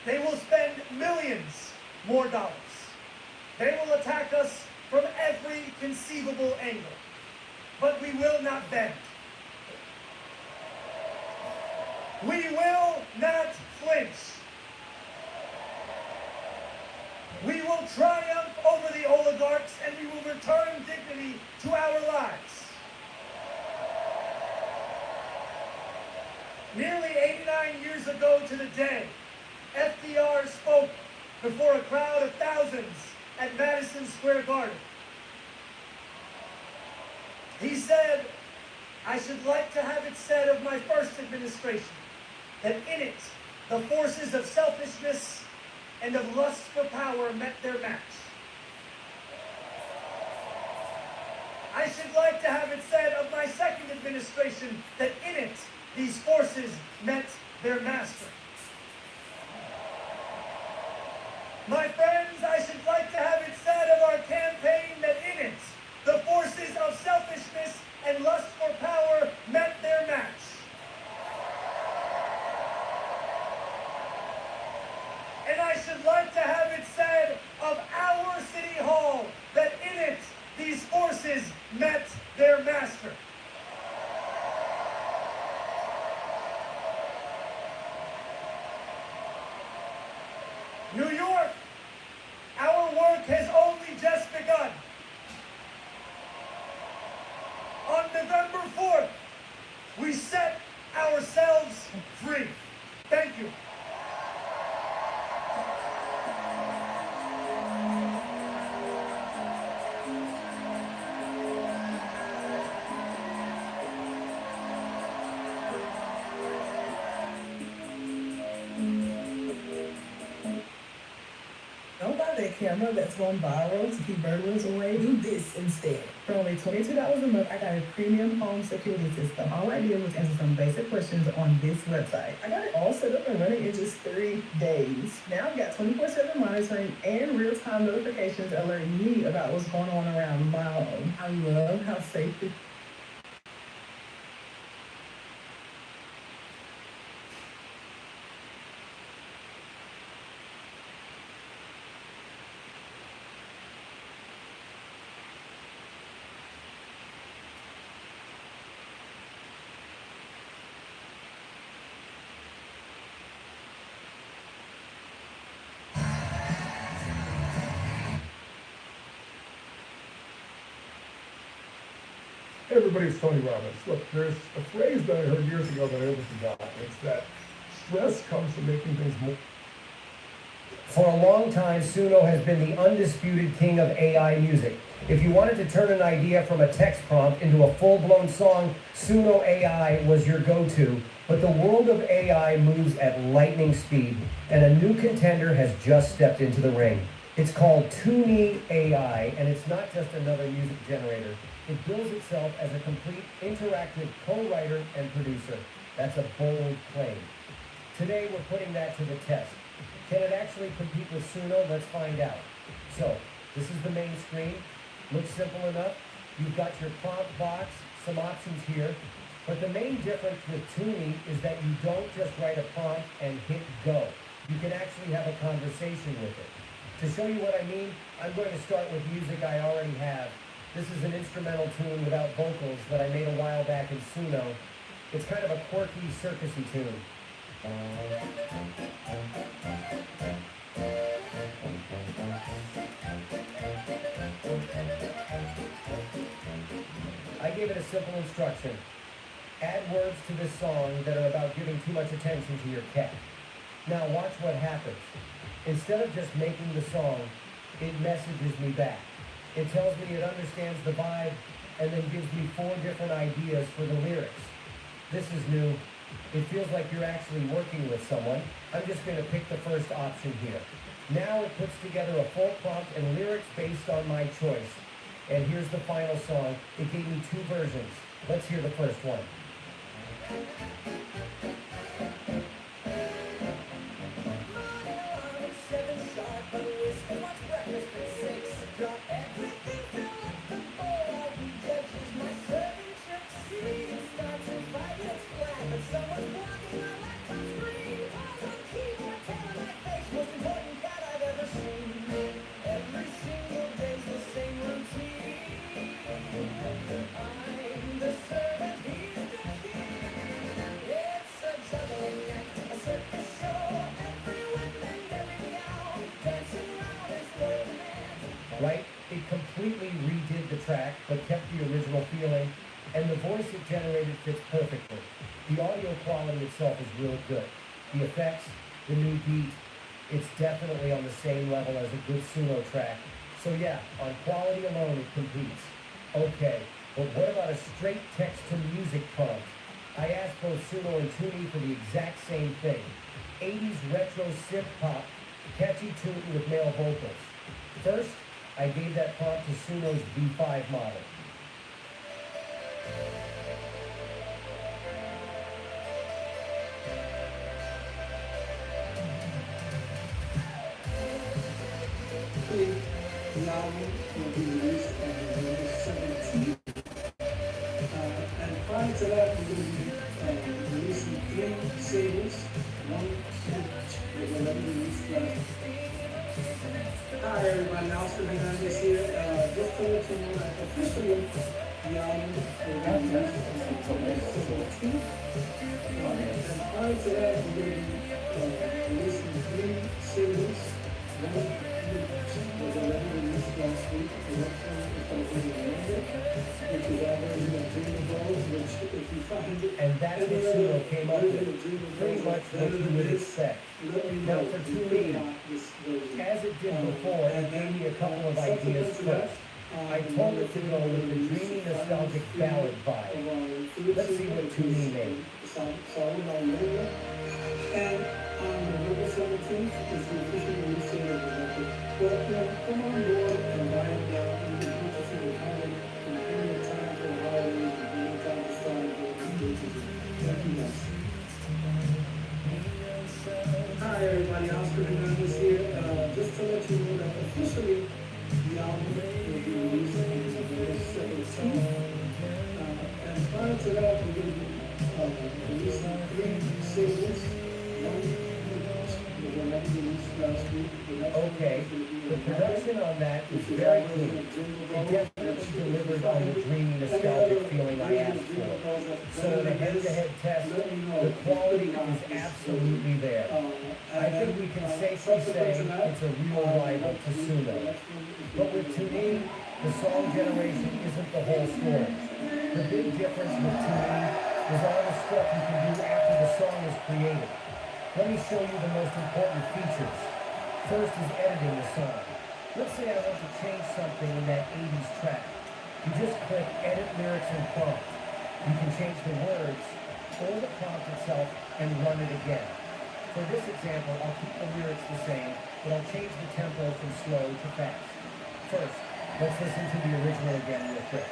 They will spend millions more dollars. They will attack us from every conceivable angle. But we will not bend. We will not flinch. We will triumph over the oligarchs, and we will return dignity to our lives. Nearly 89 years ago to the day, FDR spoke before a crowd of thousands at Madison Square Garden. He said, "I should like to have it said of my first administration that in it the forces of selfishness and of lust for power met their match. I should like to have it said of my second administration that in it these forces met their master. should like to have it said of our city hall that in it, these forces met their master. New York, our work has only just begun. On November 4th, we set ourselves free. Thank you. Don't buy that camera that's going viral to keep burglars away. Do this instead. For only $22 a month, I got a premium home security system. All I did was answer some basic questions on this website. I got it all set up and running in just 3 days. Now I've got 24/7 monitoring and real-time notifications alerting me about what's going on around my home. I love how safe it is. Hey everybody, it's Tony Robbins. Look, there's a phrase that I heard years ago that I never forgot. It's that stress comes from making things more. For a long time, Suno has been the undisputed king of AI music. If you wanted to turn an idea from a text prompt into a full-blown song, Suno AI was your go-to. But the world of AI moves at lightning speed, and a new contender has just stepped into the ring. It's called Tuni AI, and it's not just another music generator. It bills itself as a complete interactive co-writer and producer. That's a bold claim. Today, we're putting that to the test. Can it actually compete with Suno? Let's find out. So, this is the main screen. Looks simple enough. You've got your prompt box, some options here. But the main difference with Tuni is that you don't just write a prompt and hit go. You can actually have a conversation with it. To show you what I mean, I'm going to start with music I already have. This is an instrumental tune without vocals that I made a while back in Suno. It's kind of a quirky, circusy tune. I gave it a simple instruction. Add words to this song that are about giving too much attention to your cat. Now watch what happens. Instead of just making the song, it messages me back. It tells me it understands the vibe and then gives me 4 different ideas for the lyrics. This is new. It feels like you're actually working with someone. I'm just going to pick the first option here. Now it puts together a full prompt and lyrics based on my choice. And here's the final song. It gave me 2 versions. Let's hear the first one. Right? It completely redid the track, but kept the original feeling, and the voice it generated fits perfectly. The audio quality itself is real good. The effects, the new beat, it's definitely on the same level as a good Suno track. So yeah, on quality alone it competes. Okay, but what about a straight text-to-music prompt? I asked both Suno and Tuni for the exact same thing. 80s retro synth pop, catchy tune with male vocals. First, I gave that prompt to Suno's V5 model. The album will be released on November 17th. And prior to that, we're going to be releasing 3 singles, 1 each. We're going to release Hi everybody, Oscar Hernandez here. Just to let you know that officially the album will be released on September 17th. And prior to that, we're going to be releasing 3 singles. One was already released last week. The next one is going to be on Monday, which is our version of Dream of Rose, which if you find it, And that's what Sumo came up with. Pretty much what you would expect. Now for Tune, as it did before, it gave me a couple of ideas first. I told it to go with the dreamy, nostalgic ballad vibe. Let's see what Tune made. And on November 17th is the official release date of the record. But come on board and buy it now. You can purchase it at home in plenty of time for the holidays and plenty of time to start enjoying the season. Thank you guys. Hi everybody, Oscar Hernandez here. Just to let you know that officially the album will be released on November 17th. And prior to that, we're going to be releasing 3 singles. Okay, the production on that is very clean. It definitely delivered on the dreamy, nostalgic feeling I asked for. So in a head-to-head test, the quality is absolutely there. I think we can safely say it's a real rival to Sumo. But with Tune, the song generation isn't the whole story. The big difference with Tune is all the stuff you can do after the song is created. Let me show you the most important features. First is editing the song. Let's say I want to change something in that 80s track. You just click Edit Lyrics and Prompt. You can change the words or the prompt itself and run it again. For this example, I'll keep the lyrics the same, but I'll change the tempo from slow to fast. First, let's listen to the original again real quick.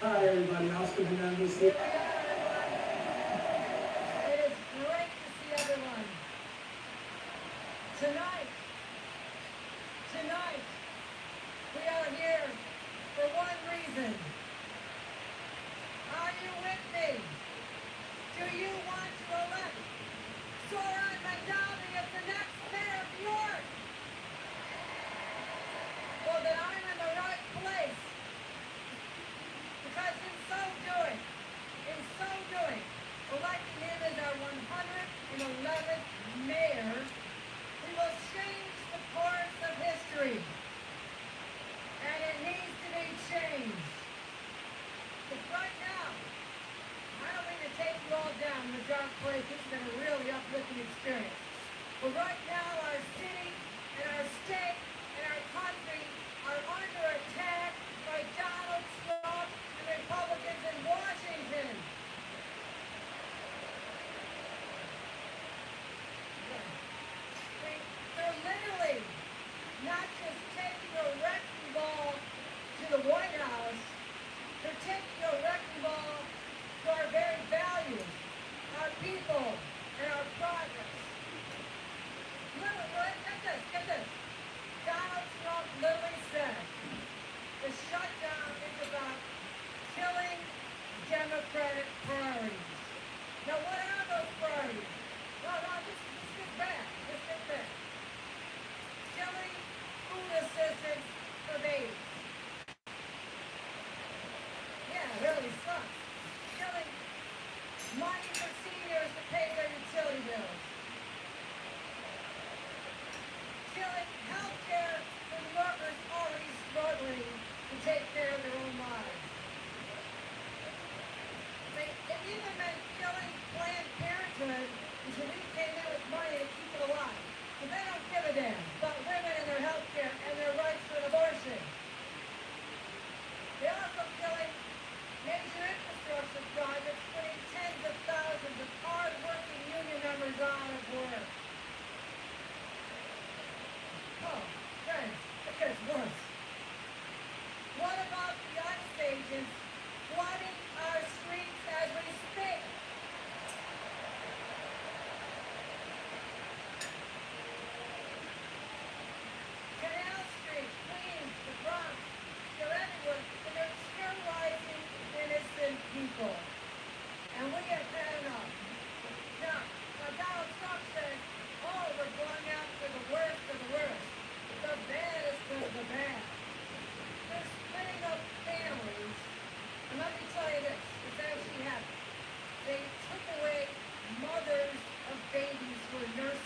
Hi everybody, Oscar Hernandez here. It is great to see everyone. Tonight, we are here for one reason. Are you with me? Do you want to elect Soren McDowdy as the next mayor of New York? Well, then I'm in the right place. Because in so doing, electing him as our 111th mayor, we will change the course of history. And it needs to be changed. Because right now, I don't mean to take you all down in the dark place. This has been a really uplifting experience. But right now, our city and our state and our country are under attack by Donald Trump and Republicans in Washington. They're literally not just taking a wrecking ball to the White House, they're taking a wrecking ball to our very values, our people, and our progress. Get this. Donald Trump literally said the shutdown is about killing Democratic priorities. Now, what are those priorities? No, just get back. Killing food assistance for babies. Yeah, it really sucks. Killing money for seniors to pay their utility bills. Killing health care for the workers already struggling to take care of their own lives. It even meant killing Planned Parenthood until we came in with money to keep it alive. But they don't give a damn.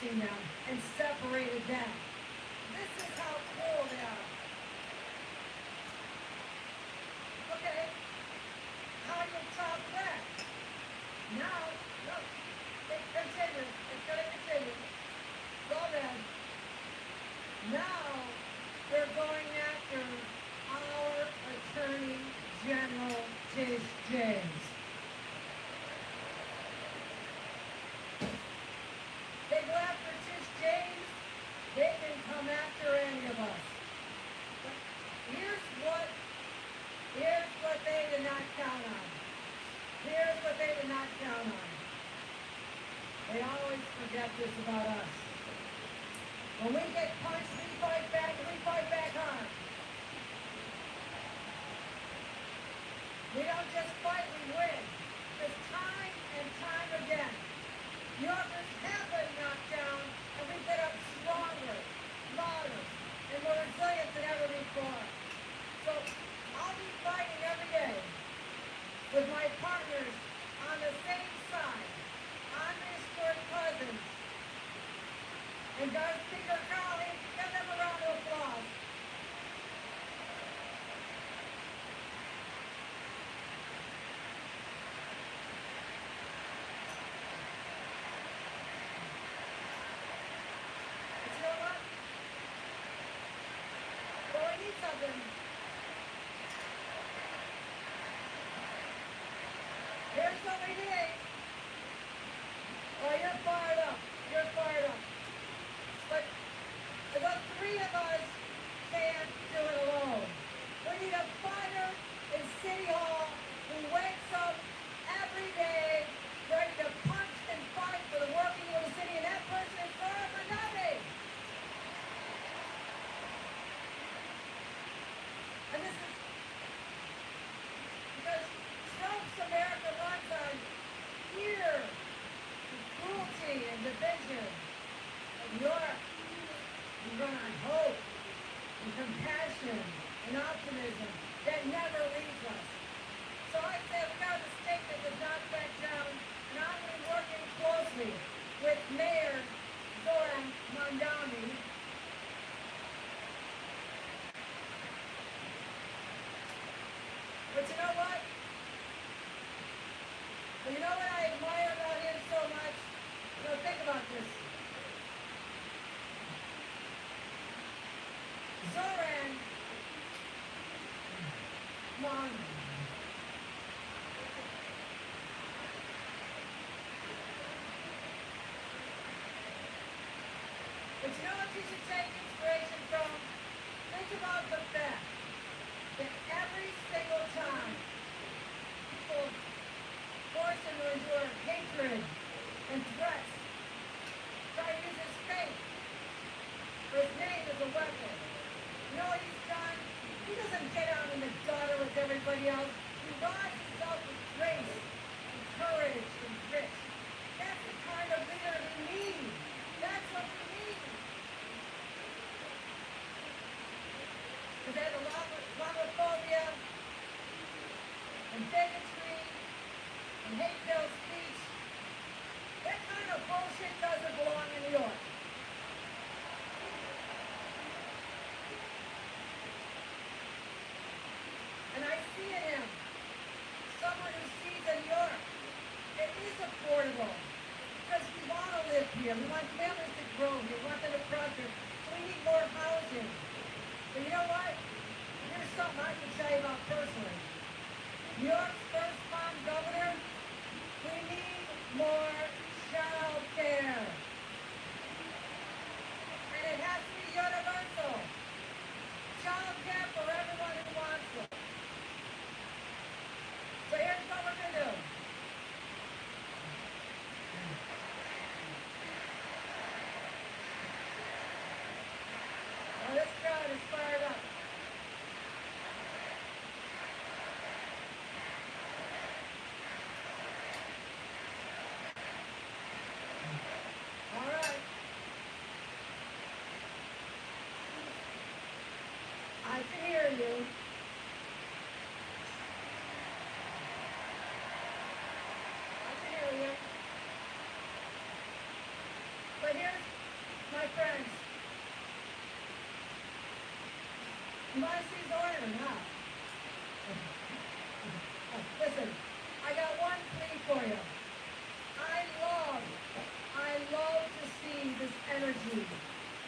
divorcing them and separated them. This is how cruel they are. Okay, how do you top that? Now, look, it continues. It's going to continue. Go ahead. Now, they're going after our Attorney General Tish James. They go after Tish James, they can come after any of us. But here's what they did not count on. Here's what they did not count on. They always forget this about us. When we get punched, we fight back, and we fight back hard. We don't just fight, we win. Because time and time again, the others have been knocked down, and we get up stronger, louder, and more resilient than ever before. So I'll be fighting every day with my partners on the same side. I'm Stuart Cousins. And Darth Speaker Crowley, give them a round of applause. But you know what? Well, we need something. Here's what we need. Oh, you're fired up. You're fired up. But the three of us can't do it alone. We need a fighter in City Hall who wakes up every day ready to punch and fight for the working of the city, and that person is Laura Manami. And this is because Trump's America runs on fear, and cruelty, and division. And yours, we run on hope, and compassion, and optimism that never leaves us. So I say we got a state that does not back down, and I'm going to be working closely with Mayor Zoran Mondani. But you know what? Well, you know what I admire about him so much? You know, think about this. Zoran Mondani. But you know what you should take inspiration from? Think about the fact that every single time people force him to endure hatred and threats, try to use his faith or his name as a weapon. You know what he's done? He doesn't get out in the gutter with everybody else. He rides himself with grace and courage and grit. That's the kind of leader we need. That's what we need. Because there's a lot of Islamophobia and bigotry and hate-filled speech. That kind of bullshit doesn't belong in New York. And I see in him someone who sees in New York it is affordable. Because we want to live here. We want families to grow here. We want them to prosper. So we need more housing. But you know what? Here's something I can tell you about personally. New York's first-time governor, we need more child care. And it has to be universal. Child care for everyone who wants it. So here's what we're going to do. Oh, this crowd is fired up. my friends. You want to see Zoran or not? Listen, I got one plea for you. I love to see this energy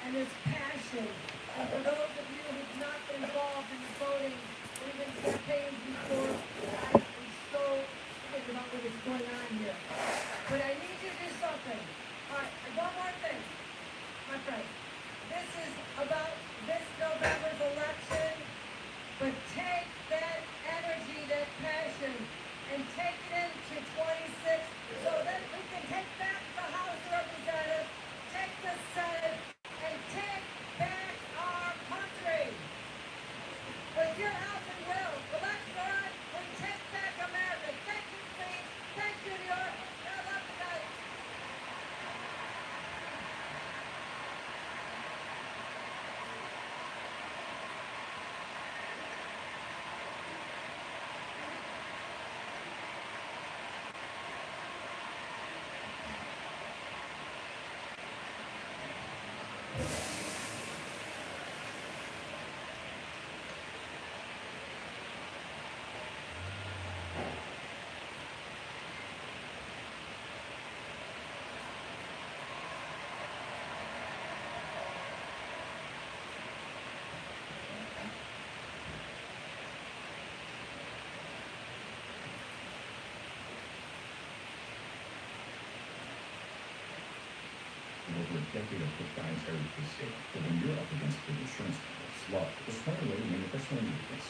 and this passion. And for those of you who've not been involved in voting or even campaigns before, I am so excited about what is going on here. But I need you to do something. All right, and one more thing, my friend. This is about this November's election, but take that energy, that passion, and take it into 26 so that we can take back the House of Representatives, take the Senate, and take back our country. With your help and will, elect Zoran, we take back America. Thank you, Queens. Thank you, New York. And I love you guys. Over a decade of proprietary mistake, but when you're up against big insurance companies, well, the smarter way to manifest only this.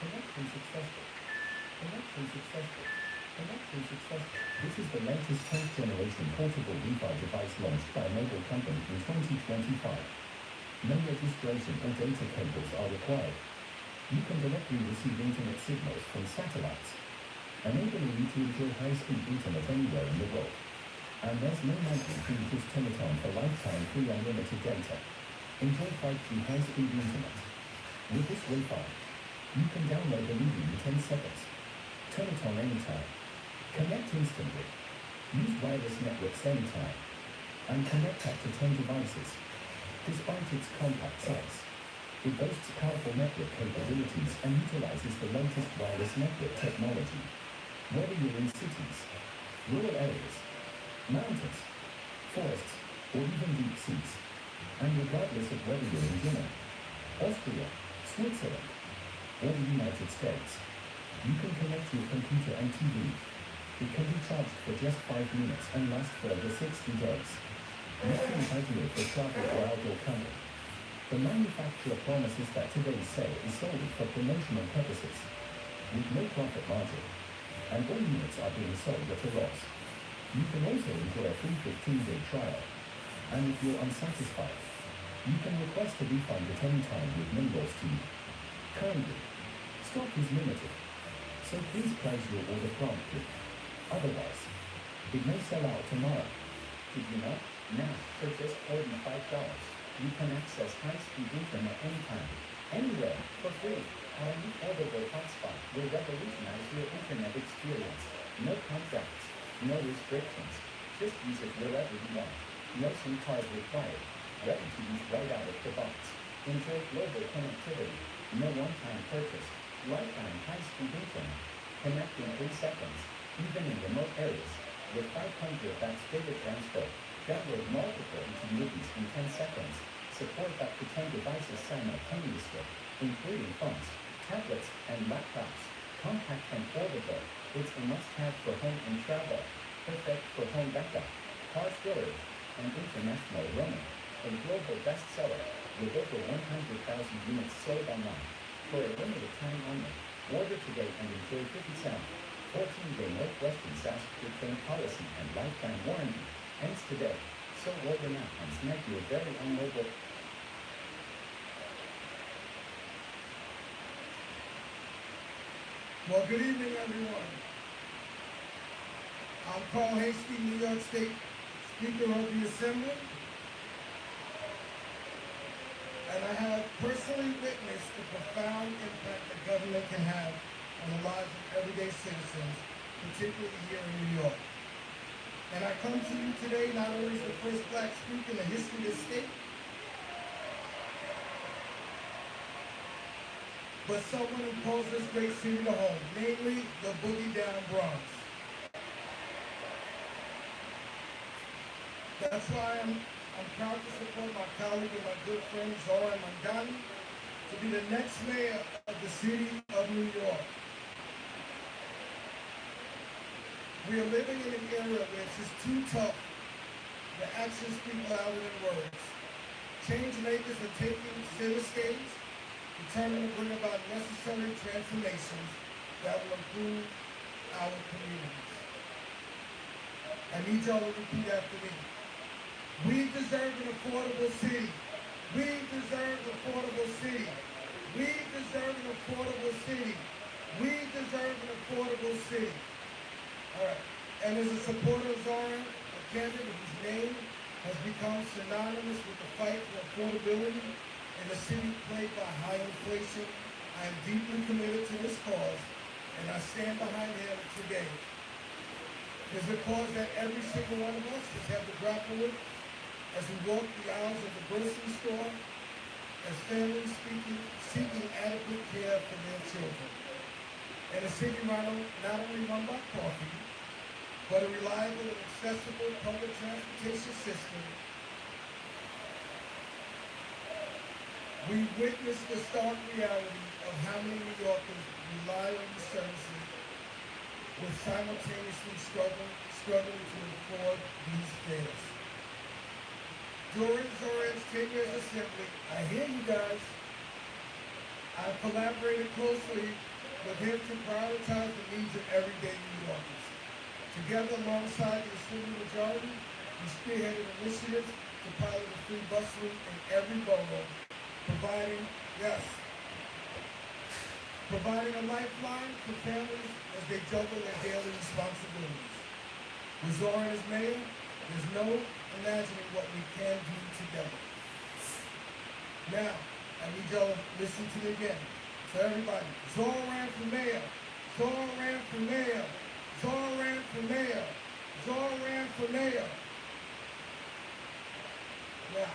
Election successful. Election successful. Election successful. This is the latest 10th generation portable Wi-Fi device launched by a mobile company in 2025. No registration or data cables are required. You can directly receive internet signals from satellites, enabling you to enjoy high-speed internet anywhere in the world. And there's no monthly fee, just turn it on for lifetime free unlimited data. Enjoy 5G high-speed internet. With this Wi-Fi, you can download the movie in 10 seconds. Turn it on anytime. Connect instantly. Use wireless networks anytime. And connect up to 10 devices. Despite its compact size, it boasts powerful network capabilities and utilizes the latest wireless network technology. Whether you're in cities, rural areas, mountains, forests, or even deep seas, and regardless of whether you're in Germany, Austria, Switzerland, or the United States, you can connect your computer and TV. It can be charged for just 5 minutes and last for over 60 days. Nothing ideal for travel or outdoor camping. The manufacturer promises that today's sale is solely for promotional purposes, with no profit margin, and all units are being sold at a loss. You can also enjoy a free 15-day trial, and if you're unsatisfied, you can request a refund at any time with no loss to you. Currently, stock is limited, so please place your order promptly. Otherwise, it may sell out tomorrow. Did you know? Now, for just $45, you can access high-speed internet anytime, anywhere, for free. Our new portable hotspot will revolutionize your internet experience. No contracts. No restrictions. Just use it wherever you want. No SIM card required. Ready to use right out of the box. Enjoy global connectivity. No one-time purchase. Lifetime high-speed internet. Connect in 3 seconds, even in remote areas. With 500 Mbps data transfer. Download multiple movies in 10 seconds. Support up to 10 devices simultaneously, including phones, tablets, and laptops. Compact and portable. It's a must-have for home and travel. Perfect for home backup, car storage, and international roaming. A global bestseller with over 100,000 units sold online. For a limited time only, order today and enjoy 50 cents. 14-day Northwestern SAS return policy and lifetime warranty. Ends today. So order now and snag your very own mobile. Well, good evening, everyone. I'm Carl Hasty, New York State Speaker of the Assembly, and I have personally witnessed the profound impact that government can have on the lives of everyday citizens, particularly here in New York. And I come to you today not only as the first black speaker in the history of this state, but someone who calls this great city to home, namely the Boogie Down Bronx. That's why I'm proud to support my colleague and my good friend Zora Mandani to be the next mayor of the city of New York. We are living in an era where it's just too tough. The actions speak louder than words. Change makers are taking center stage, determined to bring about necessary transformations that will improve our communities. I need y'all to repeat after me. We deserve an affordable city. We deserve an affordable city. We deserve an affordable city. We deserve an affordable city. All right. And as a supporter of Zoran, a candidate whose name has become synonymous with the fight for affordability in a city plagued by high inflation, I am deeply committed to this cause, and I stand behind him today. It's a cause that every single one of us has had to grapple with as we walk the aisles of the grocery store, as families seeking adequate care for their children. And a city not only run by coffee, but a reliable and accessible public transportation system. We witnessed the stark reality of how many New Yorkers rely on these services with simultaneously struggling to afford these fares. During Zoran's tenure as Assembly, I hear you guys. I've collaborated closely with him to prioritize the needs of everyday New Yorkers. Together, alongside the Assembly majority, we spearheaded initiatives to pilot a free bus route in every borough, providing a lifeline for families as they juggle their daily responsibilities. With Zoran as mayor, there's no imagining what we can do together. Now, I need y'all to listen to me again. So everybody, Zoran ran for mayor. Zoran ran for mayor. Zoran ran for mayor. Zoran ran for mayor. Now,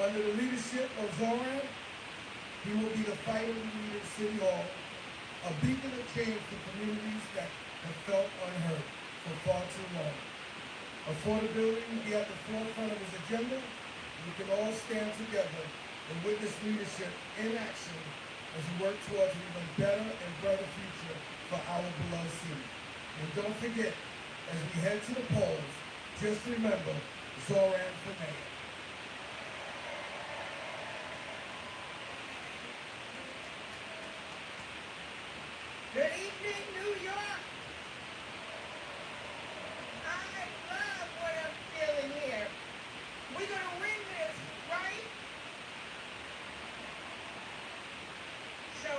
under the leadership of Zoran, he will be the fighter we need at City Hall, a beacon of change for communities that have felt unheard for far too long. Affordability will be at the forefront of his agenda. We can all stand together and witness leadership in action as we work towards an even better and brighter future for our beloved city. And don't forget, as we head to the polls, just remember Zoran for mayor. Good evening, New York. I love what I'm feeling here. We're going to win this, right? So,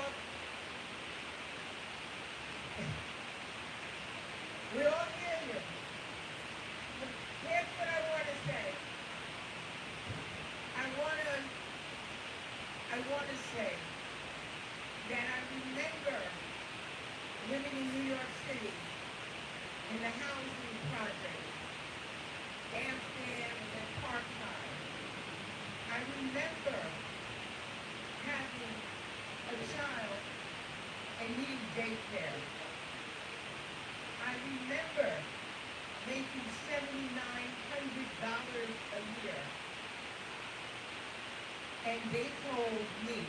we all hear you. Here's what I want to say. I want to say that I remember living in New York City in the housing project, Amsterdam and Parkside. I remember having a child and needing daycare. I remember making $7,900 a year. And they told me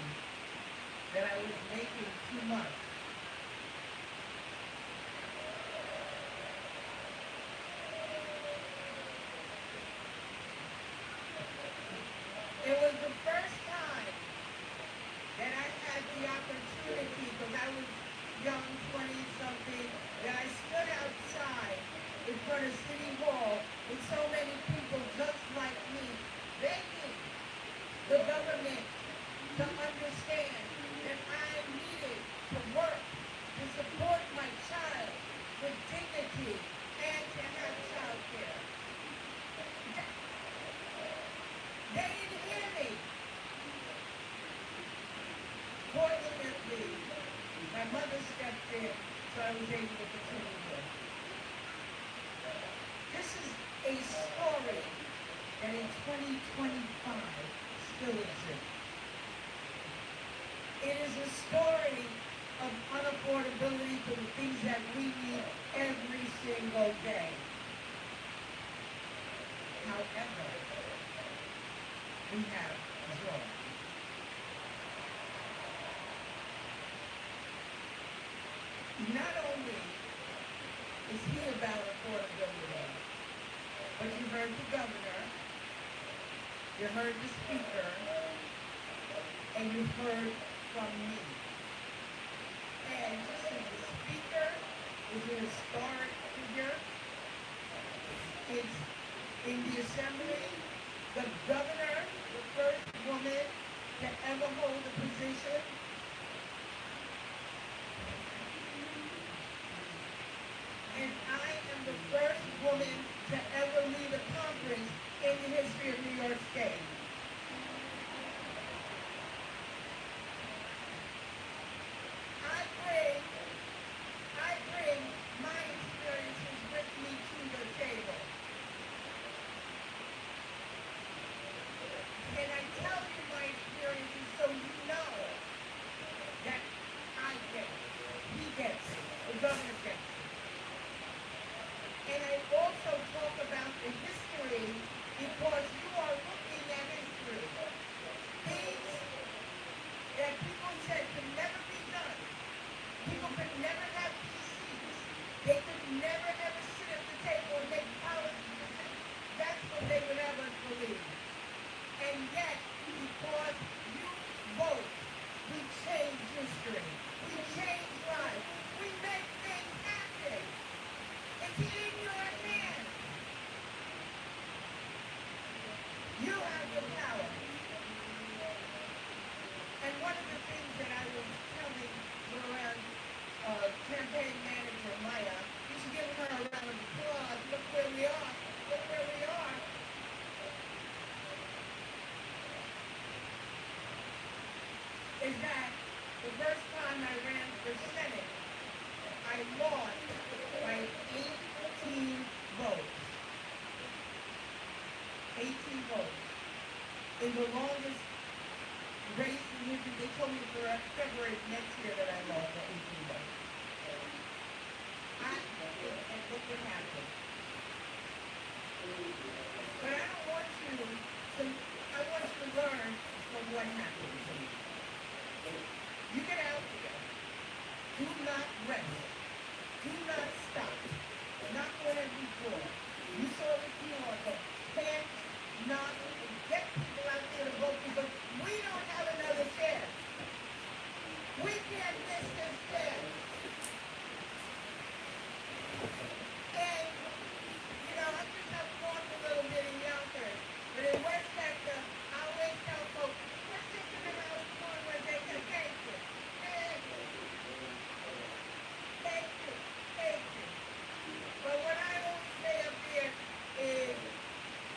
that I was making too much. It was the first time that I had the opportunity, because I was young, 20-something, that I stood outside in front of City Hall with so many people just like me, begging the government to understand that I needed to work to support my child with dignity and to have child care. They didn't hear me. Fortunately, my mother stepped in, so I was able to continue work. Just a story that in 2025 still exists. It is a story of unaffordability for the things that we need every single day. However, we have joy. Not only is he about affordability, but you heard the governor, you heard the speaker, and you heard from me. And just as the speaker is an historic figure, it's in the assembly, the governor, the first woman to ever hold a position. And I am the first woman to ever lead a conference in the history of New York State. I bring my experiences with me to the table. And I tell you my experiences so you know that I get it, he gets it, the governor gets it. And I also talk about the history because you are looking at history. Things that people said could never be done. People could never have PCs. They could never ever sit at the table and make policy decisions. That's what they would ever believe. And yet, because you vote, we change history. We change lives. We make things happen. It's in your hands. You have the power. And one of the things that I was telling around campaign manager Maya, you should give her a round of applause. Look where we are. Look where we are. Is that the first time I ran for Senate, I lost by 18 votes. 18 votes. In the longest race in history, they told me for February next year that I lost by 18 votes. And look what happened. But I don't want you to, I want you to learn from what happened to me. You get out there. Do not rest. Do not stop. Not what as before. You saw the QR code. Can't not get people out there to vote because we don't have another chance. We can't miss this chance. And, you know, I just have talked a little bit in Yonkers, but in Westchester, I always tell folks, let's sit in the house one where they can thank you. Thank you. Thank you. Thank you. But what I always say up here is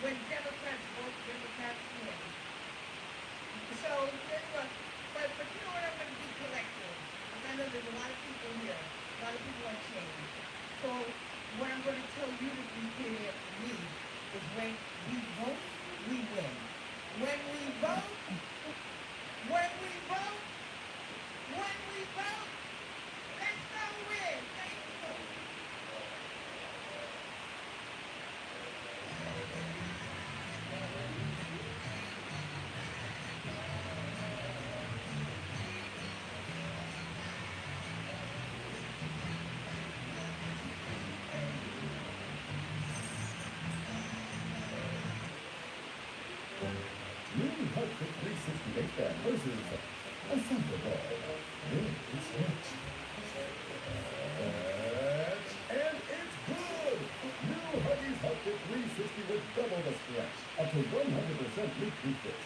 when Democrats vote, Democrats win. So, look, but you know what, I'm going to be collective. Because I know there's a lot of people here. A lot of people want change. So, what I'm going to tell you to be clear for me is when we vote, we win. When we vote, when we vote, when we vote, let's go win. Thank you. New Outfit 360 baseband versus a simple ball. It's rich. And it's good! New Huggies Outfit 360 with double the stretch. Up to 100% leak-free fit.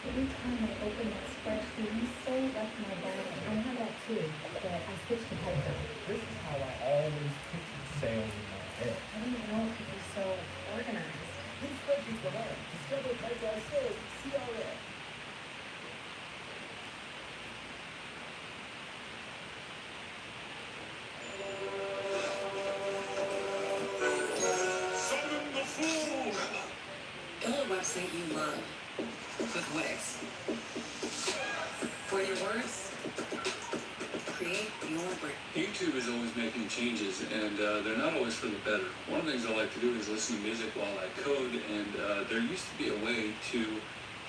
Every time I open that spreadsheet, you so left my bag. I have that too, but I switched to Piper. This is how I always picture sales in my head. I didn't know it could be so organized. These spreadsheets were mine. Discover Piper sales CRM. Some content you love with Wix. For your words, create your brand. YouTube is always making changes, and they're not always for the better. One of the things I like to do is listen to music while I code, and there used to be a way to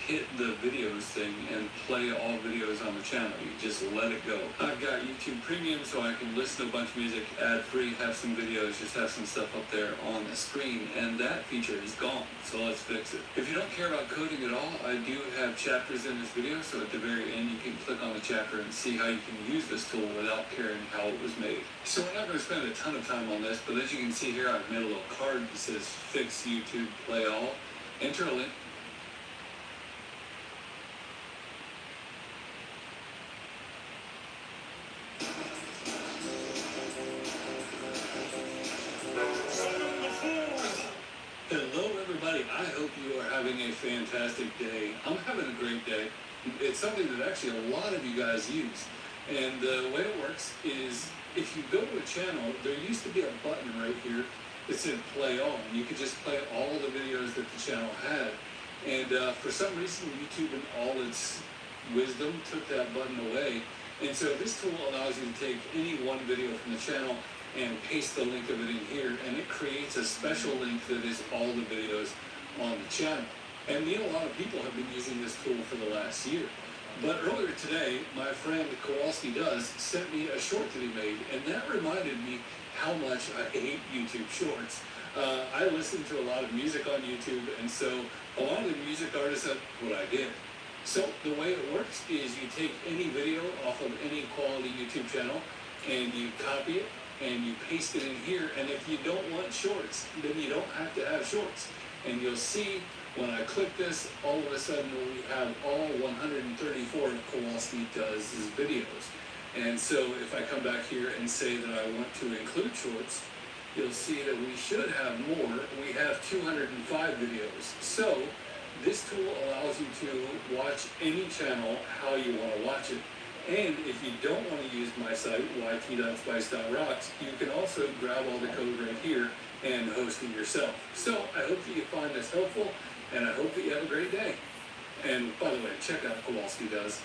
hit the videos thing and play all videos on the channel. You just let it go. I've got YouTube Premium, so I can listen to a bunch of music ad-free, have some videos, just have some stuff up there on the screen, and that feature is gone, so let's fix it. If you don't care about coding at all, I do have chapters in this video, so at the very end you can click on the chapter and see how you can use this tool without caring how it was made. So we're not going to spend a ton of time on this, but as you can see here, I've made a little card that says Fix YouTube Play All. Enter a link. Hello everybody, I hope you are having a fantastic day. I'm having a great day. It's something that actually a lot of you guys use. And the way it works is if you go to a channel, there used to be a button right here that said play all. And you could just play all the videos that the channel had. And for some reason, YouTube in all its wisdom took that button away. And so this tool allows you to take any one video from the channel and paste the link of it in here, and it creates a special link that is all the videos on the channel. And a lot of people have been using this tool for the last year. But earlier today, my friend Kowalski Does sent me a short that he made, and that reminded me how much I hate YouTube Shorts. I listen to a lot of music on YouTube, and so a lot of the music artists, that's what I did. So the way it works is you take any video off of any quality YouTube channel, and you copy it, and you paste it in here, and if you don't want shorts, then you don't have to have shorts. And you'll see when I click this, all of a sudden we have all 134 of Kowalski Does his videos. And so if I come back here and say that I want to include shorts, you'll see that we should have more. We have 205 videos. So this tool allows you to watch any channel how you want to watch it. And if you don't want to use my site, yt.spice.rocks, you can also grab all the code right here and host it yourself. So I hope that you find this helpful, and I hope that you have a great day. And by the way, check out Kowalski Does.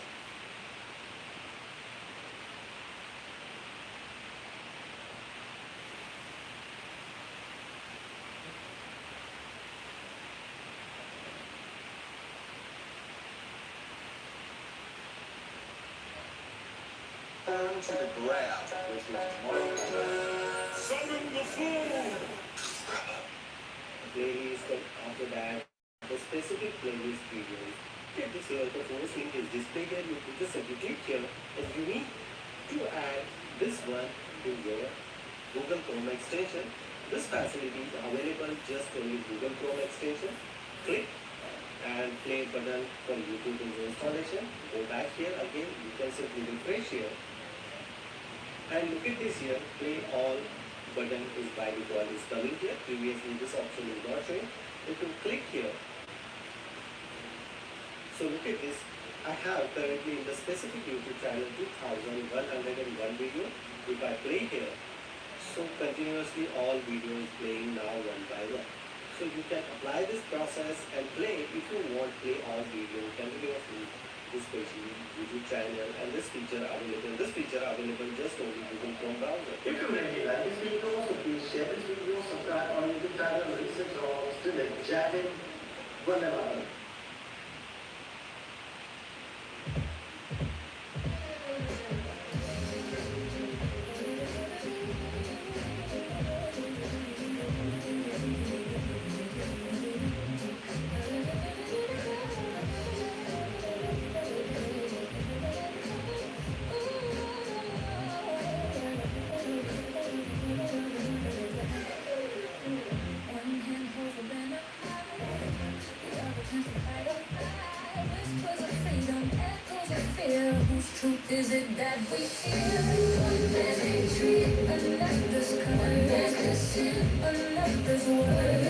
To the grab, which was tomorrow. Summon the fool! Playlist, and after that, the specific playlist videos. Get this here, the first link is displayed here. You can just simply click here, and you need to add this one to your Google Chrome extension. This facility is available just on your Google Chrome extension. Click and play button for YouTube installation. Go back here again, you can simply refresh here. And look at this here, play all button is by default is coming here. Previously this option is not showing. If you click here, so look at this, I have currently in the specific YouTube channel 2101 video. If I play here, so continuously all videos playing now one by one. So you can apply this process and play if you want play all video continuously. This specially YouTube channel and this feature available. This feature available just on the Google Chrome browser. If you really like this video, so please share this video, subscribe on YouTube channel, research or still like chatting. Whatever. Is it that we feel one man's hatred, another's color, another's sin, another's word?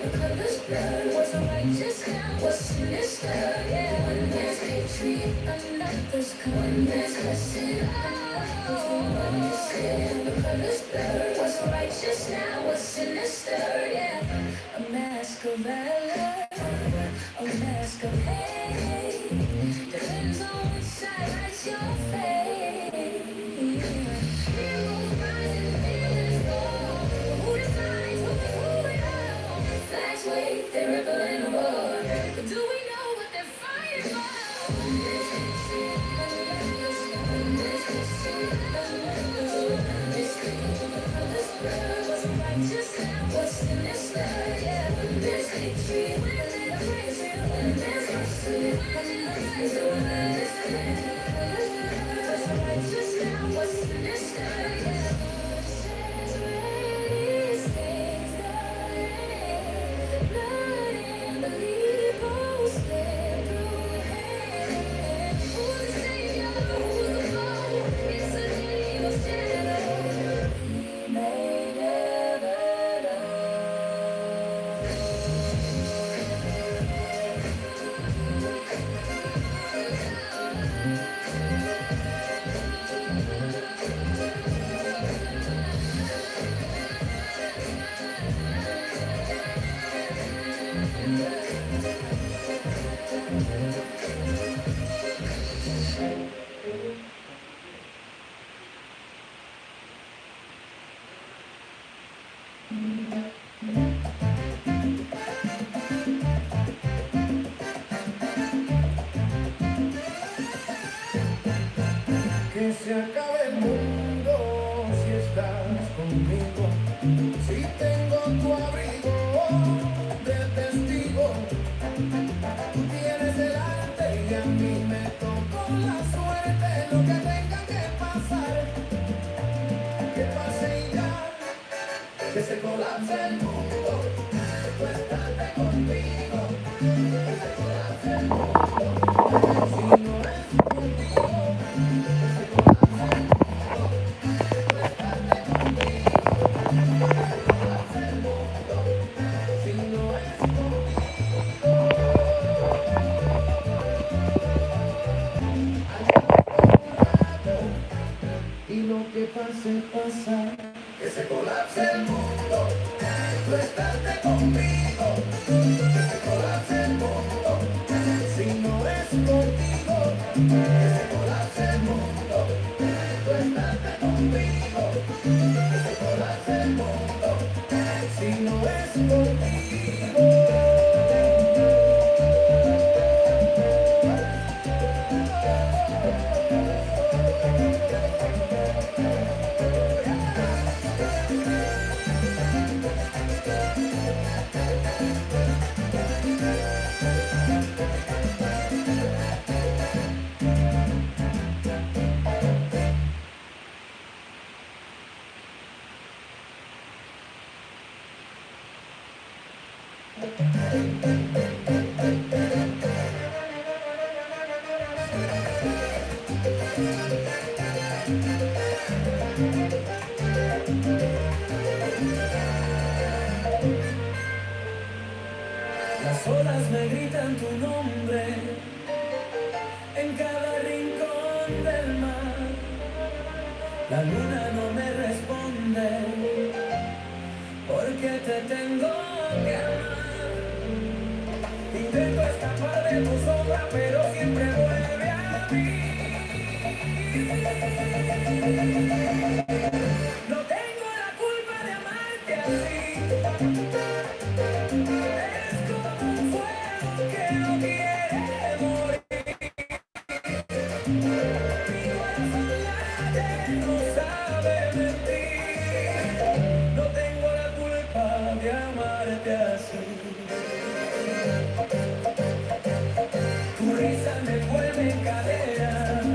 The color's blood was righteous, now was sinister. Yeah, one man's hatred, another's color, another's sin, another's word. The color's blood was righteous, now was sinister. Yeah, a mask of valor. Que se acabe el mundo si estás conmigo, si tengo tu abrigo de testigo. Tú tienes el arte y a mí me tocó la suerte. Lo que tenga que pasar, que pase y ya, que se colapse el mundo, tú estate conmigo, que se colapse el mundo, si no es contigo. Y lo que pase, pasa. Que se colapse el mundo, tú estás conmigo. Que se colapse el mundo, si no es contigo. Que se colapse el mundo, tú estás conmigo. Que se colapse el mundo, si no es contigo. Las olas me gritan tu nombre en cada rincón del mar. La luna no me responde porque te tengo que amar. Intento escapar de tu sombra, pero siempre vuelve a mí. No tengo la culpa de amarte así. Es como un fuego que no quiere morir. Mi corazón late, no sabe mentir. No tengo la culpa de amarte así. Tu risa me envuelve en cadenas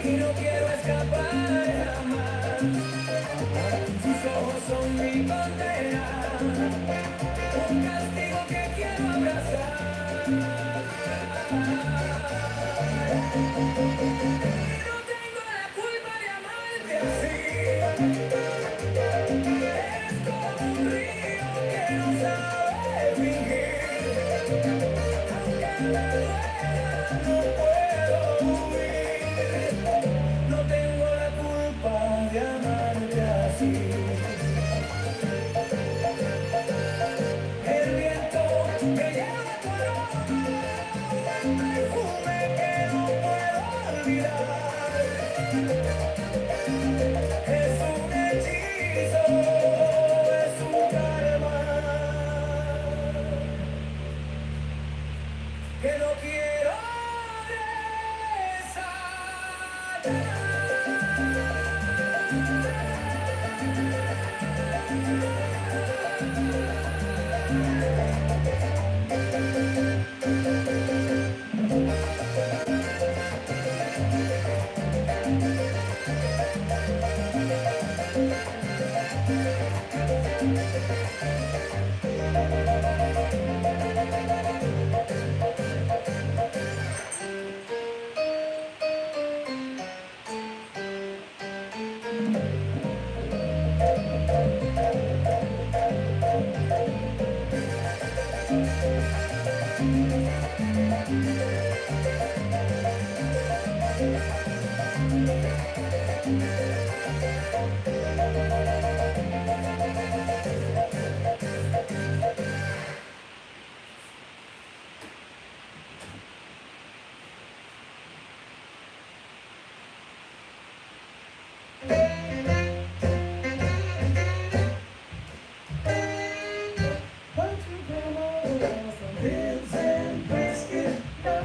y no quiero escapar jamás. Tus ojos son mi condena, un castigo que quiero abrazar. No tengo la culpa de amarte así. Es como un río que no sabe fingir. Aunque me duela, no puedo huir. No tengo la culpa de amarte así. El viento Ribs and brisket, no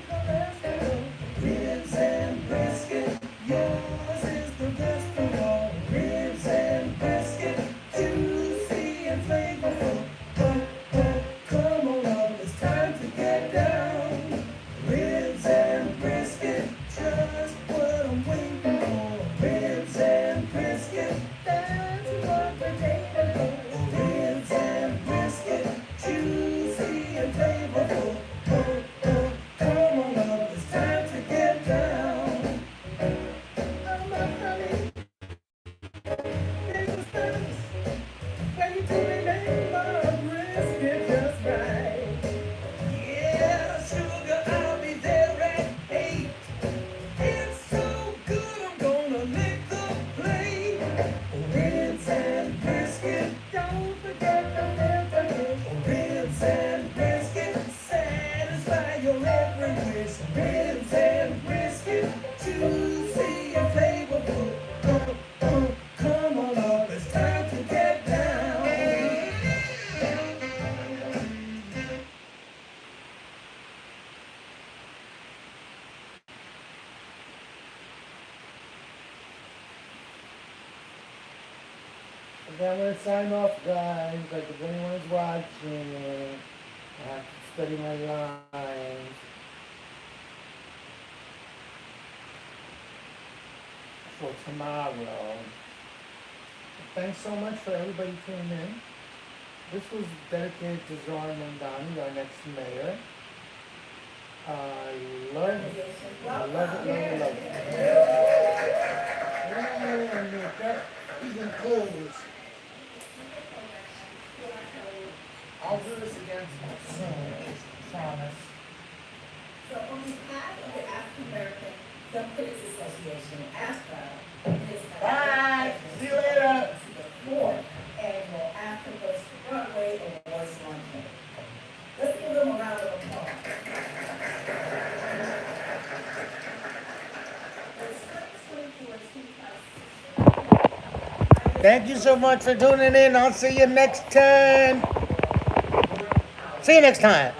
cholesterol. Ribs and brisket, yours is the best of all. Ribs and brisket, juicy and flavorful. Oh, oh, come on up, it's time to get down. Ribs and brisket, just what I'm waiting for. Ribs and brisket, that's what we're taking for. Ribs and brisket, juicy and flavorful. Oh, oh, come on up, it's time to get down. Oh, my honey, it's a service where you do remember brisket just right. Yeah, sugar, I'll be there at 8. It's so good, I'm gonna lick the plate. Ribs and brisket, don't forget the liver. Ribs and brisket, satisfy your every wish. Ribs and brisket, juicy and flavorful. Oh, oh, come on up, it's time to get down. Okay, I'm gonna sign off, guys. Like if anyone's watching, I have to study my lines for tomorrow. Thanks so much for everybody tuning in. This was dedicated to Zora Mondani, our next mayor. I love it. I love it, love it, love it. He's in clothes. I'll do this again soon, promise. So on behalf of the African American Film Critics Association, AFCA, it is Bye. See you later. The fourth annual AFCA Broadway Awards luncheon. Let's give them a round of applause. Thank you so much for tuning in. I'll see you next time. See you next time.